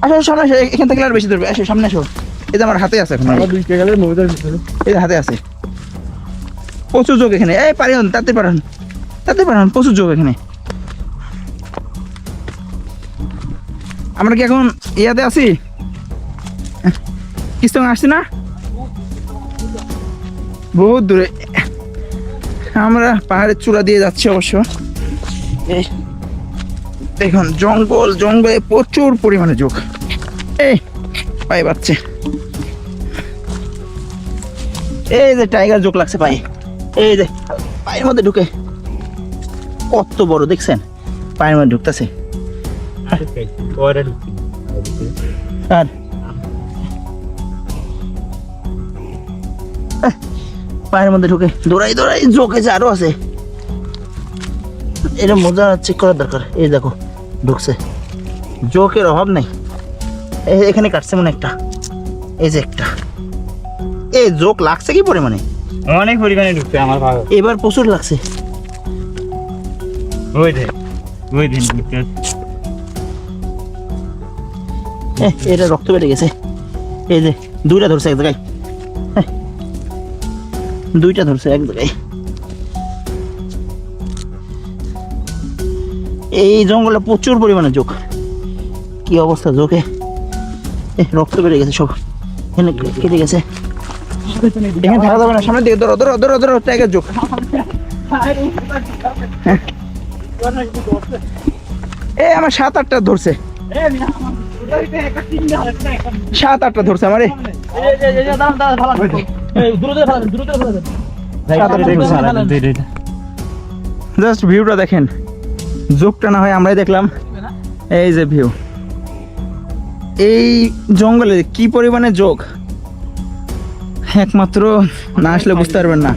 A: আসো সামনে আসো, এখান থেকে আর বেশি ধরবে, আসো সামনে আসো। এই যে আমার হাতে আছে এখন, এই যে হাতে আছে প্রচুর জোক এখানে। এই পারেন তাতে পারেন, তাতে পারেন, প্রচুর জোক এখানে। আমরা কি এখন ইয়াতে আছি, কিছু আসছি না, বহুত দূরে। আমরা পাহাড়ের চূড়া দিয়ে যাচ্ছি অবশ্য। এই দেখুন জঙ্গল, জঙ্গলে প্রচুর পরিমাণে জোক, এই পায়ে বাচ্ছে। এই যে টাইগার জোক লাগছে পায়ে, এই যে পায়ের মধ্যে ঢুকে, কত বড় দেখছেন, পায়ের মধ্যে ঢুকতেছে। আর পায়ের মধ্যে ঢুকে দৌড়াই দৌড়াই জোক আছে, আরো আছে। এটা মজা চেক করার দরকার। এই দেখো ঢুকছে, জোকের অভাব নেই। এখানে কাটছে মনে একটা, এই যে একটা, এই জোক লাগছে কি পরিমাণে,
E: অনেক পরিমাণে ঢুকছে আমার ভাই,
A: এবার প্রচুর লাগছে।
E: ওই দিন ঢুকছে।
A: এটা রক্ত বেড়ে গেছে, এই যে দুইটা ধরছে এক জায়গায়, দুইটা ধরছে এক জায়গায়। এই জঙ্গলে প্রচুর পরিমাণে জোক, কি অবস্থা জোকে, রক্ত বেড়ে গেছে সব, এখানে কেটে গেছে, এখানে থাকা যাবে না। সামনের দিকে ধরো ধরো ধরো ধরো, টাইগার জোক। এই আমার 7-8টা ধরছে, 7-8টা ধরছে আমার। জাস্ট ভিউটা দেখেন, জোকটা না হয় আমরাই দেখলাম। এই যে ভিউ, এই জঙ্গলে কি পরিমাণে জোক, একমাত্র না আসলে বুঝতে পারবেন না।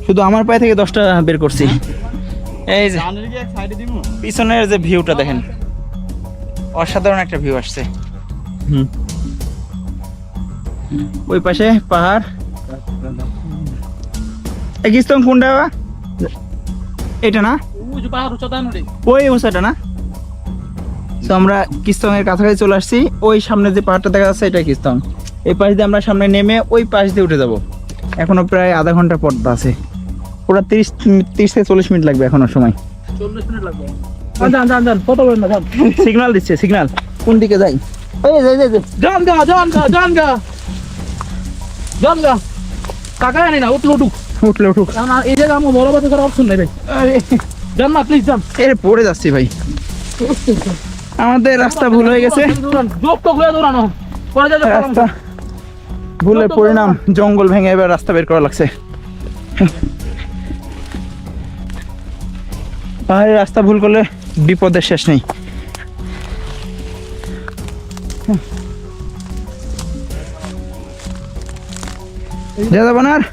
A: শুধু আমার পায়ে থেকে 10টা বের করছি। এই যে পিছনের যে ভিউটা দেখেন, অসাধারণ একটা ভিউ আসছে। ওই পাশে পাহাড়, কিস্তং কোনটা, এটা না ওই উঁচাটা না। তো আমরা কিস্তং এর কাছাকাছি চলে আসছি, ওই সামনে যে পাহাড়টা দেখা যাচ্ছে এটা কিস্তং। এই পাশ দিয়ে আমরা সামনে নেমে ওই পাশ দিয়ে উঠে যাব। এখনো প্রায় আধা ঘন্টার পথ আছে, পুরো 30 থেকে 40 মিনিট লাগবে এখনো সময়।
D: 40 মিনিট লাগবে। কত বলেন না,
A: সিগন্যাল দিচ্ছে, সিগন্যাল কোন দিকে যাই, এই যাই যাই
D: জান গা কাকা জানি না, উঠলো উঠুক,
A: উঠলে উঠুক।
D: না এই জায়গা আমার বড় বাচ্চা করার অপশন নেই ভাই।
A: আরে
D: যান না প্লিজ যান,
A: এর পড়ে যাচ্ছি ভাই, আমাদের রাস্তা ভুল হয়ে গেছে।
D: জোক তো ঘুরে দৌড়ানো পরে যা
A: রাস্তা ভুলের পরিণাম, জঙ্গল ভেঙে এবার রাস্তা বের করা লাগছে। পাহাড়ের রাস্তা ভুল করলে বিপদের শেষ নেই। যা যাবো না আর,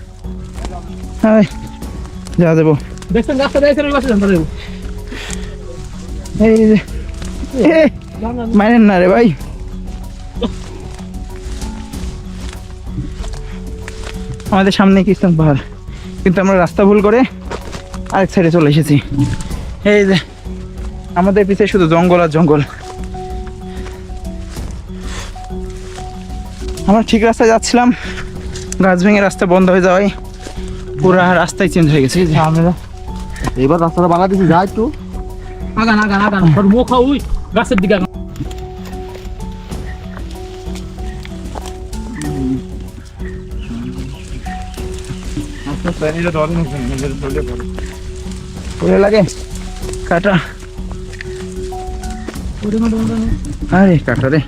A: হ্যাঁ যা দেবো।
D: দেখছেন রাস্তা দেখছেন, ওই পাশে যান তাহলে।
A: এই যে মানেন না রে ভাই, আমাদের সামনে কিস্তং পাহাড়, কিন্তু আমরা রাস্তা ভুল করে আরেক সাইডে চলে এসেছি। এই যে আমাদের পিছে শুধু জঙ্গল আর জঙ্গল। আমরা ঠিক রাস্তায় যাচ্ছিলাম, গাছ ভেঙে রাস্তা বন্ধ হয়ে যাওয়ায় পুরা রাস্তায় চেঞ্জ হয়ে গেছে। এই যে
G: এবার রাস্তাটা বাংলাদেশে যায় একটু
D: আগান আগান আগান, তোর মুখ ওই গাছের দিকে আগান।
A: ওরে লাগে কাটা, আরে কাটা রে।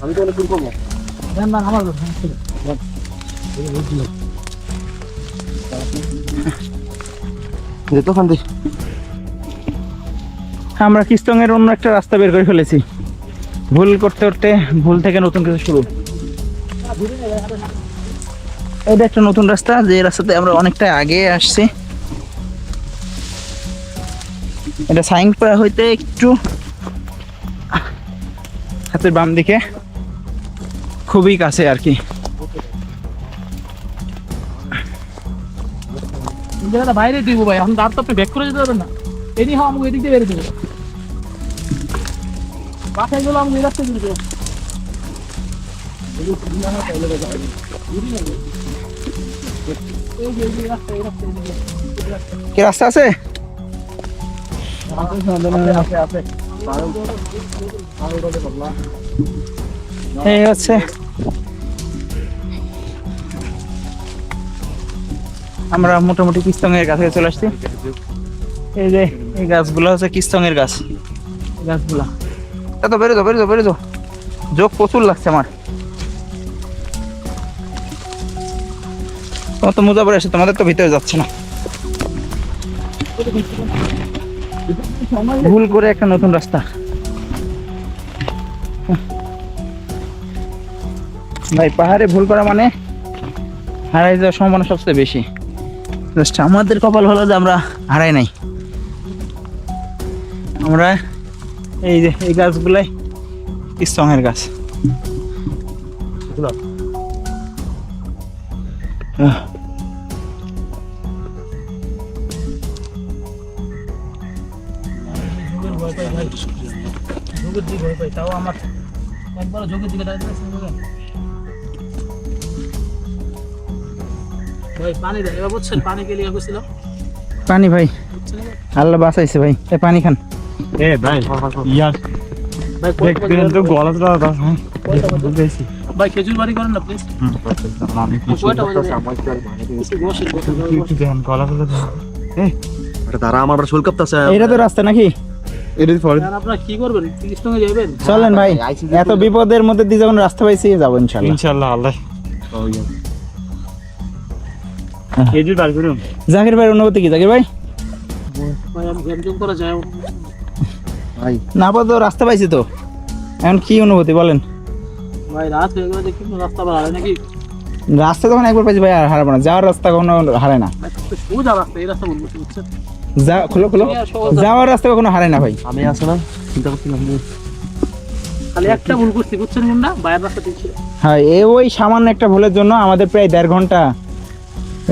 G: আমি তো অনেক দূর করবো
D: দেন দেন আমার
G: যেত খান দিই।
A: আমরা কিস্তংয়ের অন্য একটা রাস্তা বের করে ফেলেছি। ভুল করতে করতে ভুল থেকে নতুন কিছু শুরু। এটা একটা নতুন রাস্তা, যে রাস্তাতে আমরা অনেকটা আগে আসছি। এটা সাইংপাড়া হইতে একটু হাতের বাম দিকে, খুবই কাছে আর কি।
D: জায়গাটা বাইরে দিব ভাই, এখন রাত তো আপনি ব্যাক করে যেতে পারবেন না। এনি হাও আমাকে এদিক দিয়ে বেরিয়ে দেবো, বাসায় গেলো আমাকে এই রাস্তায় বেরিয়ে দেবো।
A: কি রাস্তা আছে? এই হচ্ছে আমরা মোটামুটি কিস্তংয়ের কাছে চলে আসছি। এই যে এই গাছগুলো হচ্ছে কিস্তংয়ের গাছ, গাছগুলা। তো বেরো যাও, বেরো যাও, বেরো যাও, যোগ প্রচুর লাগছে আমার। তোমার তো মোজা পরে আসে, তোমাদের তো ভিতরে যাচ্ছে না। ভুল করে একটা নতুন রাস্তা। ভাই পাহাড়ে ভুল করা মানে হারাই যাওয়ার সম্ভাবনা সবচেয়ে বেশি। জাস্ট আমাদের কপাল ভালো যে আমরা হারাই নাই। আমরা এই যে এই গাছগুলাই কিস্তংয়ের গাছ।
D: যোগের দিকে ভয় পাই, তাও আমার একবার যোগের দিকে দাঁড়িয়ে ভাই পানি দেন। এবার বুঝছেন পানি কে লিয়ে গেছিল?
A: পানি ভাই, আল্লাহ বাঁচাইছে ভাই। এ পানি খান।
E: এ ভাই ইয়ার
D: ভাই
E: দেখবেন তো গলাটা দাও।
D: ভাই খেজুর বাড়ি করেন না প্লিজ।
E: আমি কিছু দেন গলাগুলো
G: এটা তারা আমার শোল কাঁপতাছে।
A: এটা তো রাস্তা নাকি?
E: এটা পরে
D: আপনারা কি করবেন? কৃষ্ণকে যাবেন?
A: চলেন ভাই, এত বিপদের মধ্যে দিয়ে যখন রাস্তা পাইছি যাবো ইনশাল্লাহ।
E: ইনশাআল্লাহ আল্লাহ। খেজুর বার করুন।
A: জাকির ভাইয়ের অনুভূতি কি? জাকির ভাই
D: ভাই আমি গেম করা যায়
G: ভাই
A: না, আপাতত রাস্তা পাইছি তো, এখন কি অনুভূতি বলেন?
D: ভাই রাত হয়ে গেলে দেখি রাস্তা আবার হারায় নাকি?
A: রাস্তা যখন একবার পাইছি ভাই আর হারাবো না। যাওয়ার রাস্তা কখনো হারায় না।
D: ভাই তো সোজা রাস্তা, এই রাস্তা বলবো বুঝছেন?
A: যা খোলো খোলো, যাওয়ার রাস্তা কখনো হারায় না ভাই।
G: আমি আছে না চিন্তা করছিলাম
D: খালি একটা ভুল করছি বুঝছেন কোনটা? বাইরের রাস্তা ঠিক ছিল।
A: হ্যাঁ, ওই সামান্য একটা ভুলের জন্য আমাদের প্রায় 1.5 ঘন্টা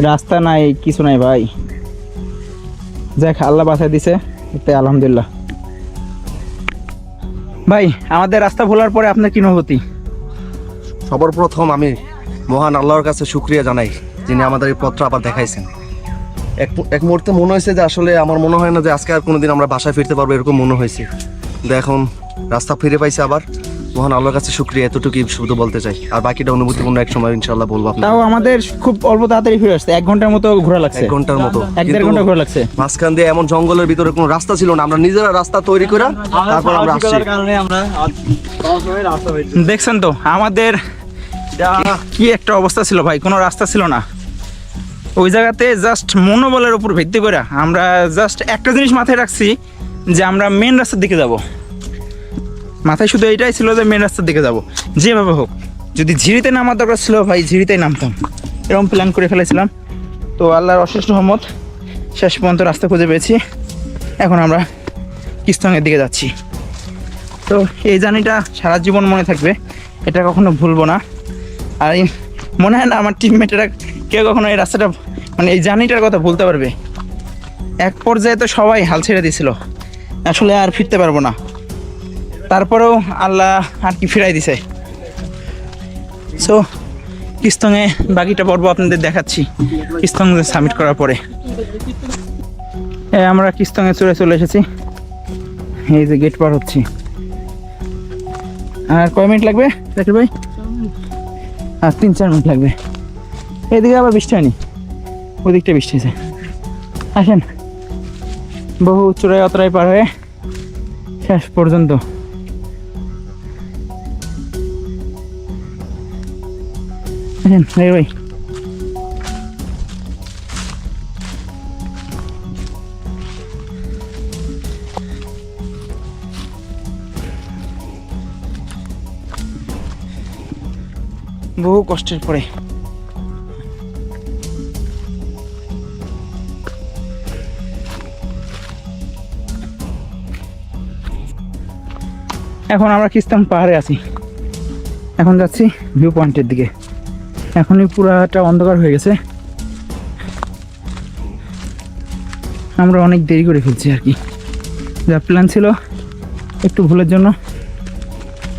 A: রাস্তা নাই, কিছু নাই ভাই। যাক, আল্লাহ বাঁচাই দিছে, এতে আলহামদুলিল্লাহ। ভাই আমাদের রাস্তা ভোলার পরে আপনার কি অনুভূতি?
G: সবার প্রথম আমি মহান আল্লাহর কাছে শুকরিয়া জানাই, যিনি আমাদের এই পথটা আবার দেখাইছেন। এক মুহূর্তে মনে হয়েছে যে আসলে আমার মনে হয় না যে আজকে আর কোনোদিন আমরা বাসায় ফিরতে পারবো, এরকম মনে হয়েছে। কিন্তু এখন রাস্তা ফিরে পাইছে আবার। মহান আল্লাহর কাছে শুকরিয়া, এতটুকুই শুধু বলতে চাই। আর বাকিটা অনুভূতিপূর্ণ এক সময় ইনশাআল্লাহ বলবো আপনাকে।
A: তাও আমাদের খুব অল্প তাড়াতাড়ি ফিরে আসছে, 1 ঘন্টার মতো ঘোরা লাগছে।
G: 1 ঘন্টার মতো,
A: 1-1.5 ঘন্টা ঘোরা লাগছে।
G: মাঝখান দিয়ে এমন জঙ্গলের ভিতরে কোনো রাস্তা ছিল না, আমরা নিজেরা রাস্তা তৈরি করে তারপর আমরা আসছি।
E: কারণে আমরা রাস্তা হয়েছে।
A: দেখছেন তো আমাদের কি একটা অবস্থা ছিল ভাই, কোনো রাস্তা ছিল না। ওই জায়গাতে জাস্ট মনোবলের উপর ভিত্তি করে আমরা জাস্ট একটা জিনিস মাথায় রাখছি যে আমরা মেন রাস্তার দিকে যাব। মাথায় শুধু এইটাই ছিল যে মেন রাস্তার দিকে যাব, যেভাবে হোক। যদি ঝিরিতে নামার দরকার ছিল ভাই, ঝিরিতেই নামতাম, এরকম প্ল্যান করে ফেলেছিলাম। তো আল্লাহর অশেষ রহমত শেষ পর্যন্ত রাস্তা খুঁজে পেয়েছি। এখন আমরা কিস্তংয়ের দিকে যাচ্ছি। তো এই জার্নিটা সারা জীবন মনে থাকবে, এটা কখনো ভুলবো না। আর মনে হয় না আমার টিমমেটেরা কেউ কখনো এই রাস্তাটা মানে এই জার্নিটার কথা ভুলতে পারবে। এক পর্যায়ে তো সবাই হাল ছেড়ে দিয়েছিল, আসলে আর ফিরতে পারবো না। তারপরেও আল্লাহ আর কি ফিরাই দিছে। সো কিস্তংয়ে বাকিটা পর্ব আপনাদের দেখাচ্ছি কিস্তং সাবমিট করার পরে। আমরা কিস্তংয়ে চলে এসেছি, এই যে গেট পার হচ্ছি। আর কয় মিনিট লাগবে জাকির ভাই? আর 3-4 মিনিট লাগবে। এদিকে আবার বৃষ্টি হয়নি, ওদিকটা বৃষ্টি হয়েছে। আসেন, বহু চূড়ায় অতরায় পার হয়ে শেষ পর্যন্ত আসেন জাকির ভাই। বহু কষ্টের পরে এখন আমরা কিস্তং পাহাড়ে আছি। এখন যাচ্ছি ভিউ পয়েন্টের দিকে। এখনই পুরাটা অন্ধকার হয়ে গেছে, আমরা অনেক দেরি করে ফেলছি আর কি। যা প্ল্যান ছিল একটু ভুলের জন্য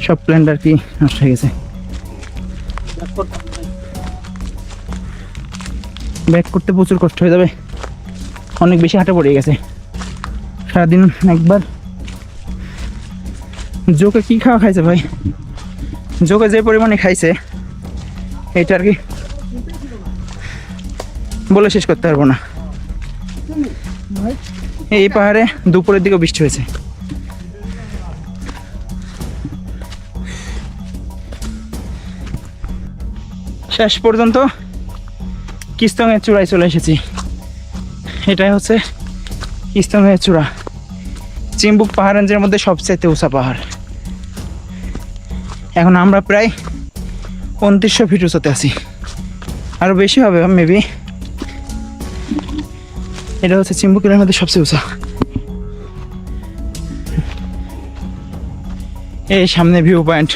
A: সব প্ল্যানটা আর কি নষ্ট হয়ে গেছে। ব্যাক করতে প্রচুর কষ্ট হয়ে যাবে, অনেক বেশি হাঁটা পড়ে গেছে। সারাদিন একবার জোকে কি খাওয়া খাইছে ভাই, জোকে যে পরিমাণে খাইছে এটা আর কি বলে শেষ করতে পারবো না। এই পাহাড়ে দুপুরের দিকে বৃষ্টি হয়েছে। শেষ পর্যন্ত কিস্তংয়ের চূড়ায় চলে এসেছি। এটাই হচ্ছে কিস্তংয়ের চূড়া, চিম্বুক পাহাড় রেঞ্জের মধ্যে সবচাইতে উঁচা পাহাড়। এখন আমরা প্রায় 2900 ফিট উঁচুতে আছি, আরো বেশি হবে মেবি। এটা হচ্ছে চিম্বুকের মধ্যে সবচেয়ে উঁচা। এই সামনে ভিউ পয়েন্ট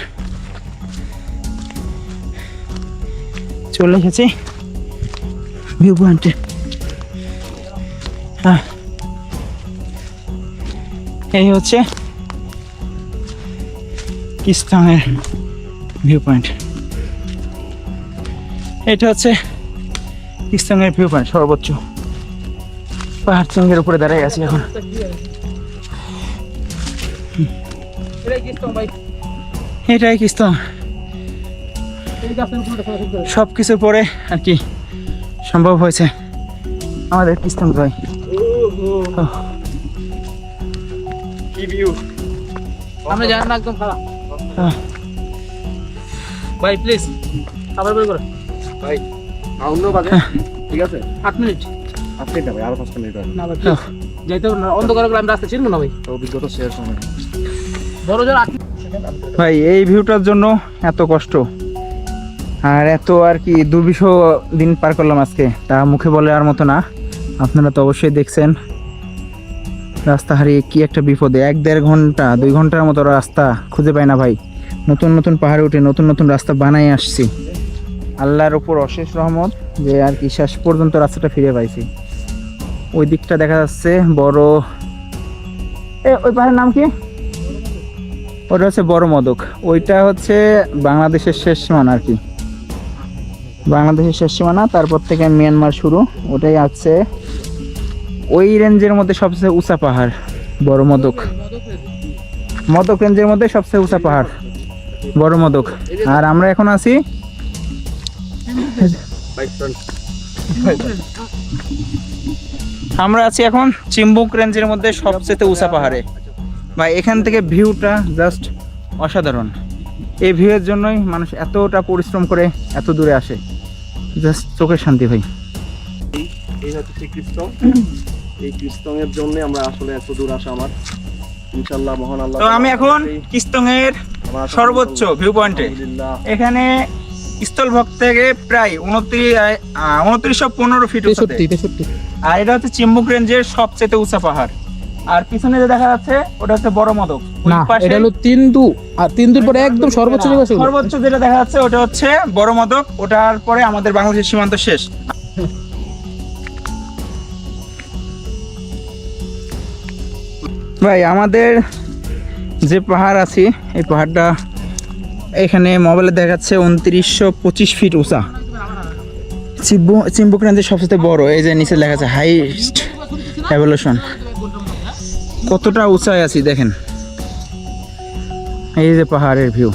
A: চলে এসেছি ভিউ পয়েন্টে। এই হচ্ছে কিস্তংয়ের ভিউ পয়েন্ট। এটা হচ্ছে কিস্তংয়ের ভিউ পয়েন্ট, সর্বোচ্চ পাহাড় চঙ্গের উপরে দাঁড়াই আছি এখন। এটাই কিস্তং। সব কিছুর পরে আর কি সম্ভব হয়েছে আমাদের কিস্তং জয়।
E: কি ভিউ!
D: আমরা জানি না, একদম খারাপ ভাই। প্লিজ আবার বের করো
G: ভাই অন্য বাজে, ঠিক আছে
D: 8 মিনিট।
G: আপনি না ভাই, আরো 5 মিনিট
D: না ভাই যাইতে হবে না, অন্ধকার করে আমি রাস্তা চিনবো না ভাই।
G: অভিজ্ঞতা শেয়ার সময়
D: বড় জোর 8
A: ভাই এই ভিউটার জন্য এত কষ্ট আর এত আর কি দুর্বিষহ দিন পার করলাম আজকে, তা মুখে বলার মতো না। আপনারা তো অবশ্যই দেখছেন রাস্তা হারিয়ে কি একটা বিপদে 1-1.5 ঘন্টা 2 ঘন্টার মতো রাস্তা খুঁজে পাই না ভাই। নতুন নতুন পাহাড়ে উঠে নতুন নতুন রাস্তা বানাই আসছি। আল্লাহর উপর অশেষ রহমত যে আর কি শেষ পর্যন্ত রাস্তাটা ফিরে পাইছি। ওই দিকটা দেখা যাচ্ছে বড়, ওই পাহাড়ের নাম কি? ওটা হচ্ছে বড় মদক। ওইটা হচ্ছে বাংলাদেশের শেষ সীমানা আর কি, বাংলাদেশের শেষ সীমানা। তারপর থেকে মিয়ানমার শুরু। ওটাই আছে ওই রেঞ্জের মধ্যে সবচেয়ে উঁচা পাহাড় বড় মদক। মদক রেঞ্জের মধ্যে সবচেয়ে উঁচা পাহাড় বড় মদক। আর আমরা এখন আছি এখন চিম্বুক রেঞ্জের মধ্যে সবচেয়ে উঁচা পাহাড়ে। ভাই এখান থেকে ভিউটা জাস্ট অসাধারণ। এই ভিউয়ের জন্যই মানুষ এতটা পরিশ্রম করে এত দূরে আসে, জাস্ট চোখের শান্তি ভাই।
G: এই হচ্ছে কিস্তং। এই কিস্তং এর জন্য আমরা আসলে এত দূর আসা আমার। ইনশাআল্লাহ মহান আল্লাহ।
A: তো আমি এখন কিস্তং এর সর্বোচ্চ ভিউ পয়েন্টে। এখানে স্থলভাগ থেকে প্রায় 2915 ফিট উঁচুতে।
D: 63
A: আর এটা হচ্ছে চিম্বুক রেঞ্জের সবচেয়ে উঁচা পাহাড়। আর পিছনে যে দেখা যাচ্ছে ওটা হচ্ছে বড় মদক। ওই
D: না
A: পাশে
D: এটা হলো তিনদু, আর তিনদুর পরে একদম সর্বোচ্চ জায়গা ছিল
A: সর্বোচ্চ যেটা দেখা যাচ্ছে ওটা হচ্ছে বড় মদক, ওটার পরে আমাদের বাংলাদেশের সীমান্ত শেষ। ভাই আমাদের যে পাহাড় আছে এই পাহাড়টা এখানে মোবাইলে দেখাচ্ছে 2925 ফিট উঁচা। চিম্বুক রেঞ্জের সবচেয়ে বড়। এই যে নিচে লেখা আছে হাইস্ট এভলিউশন। কতটা উঁচায় আছি দেখেন, এই যে পাহাড়ের ভিউ।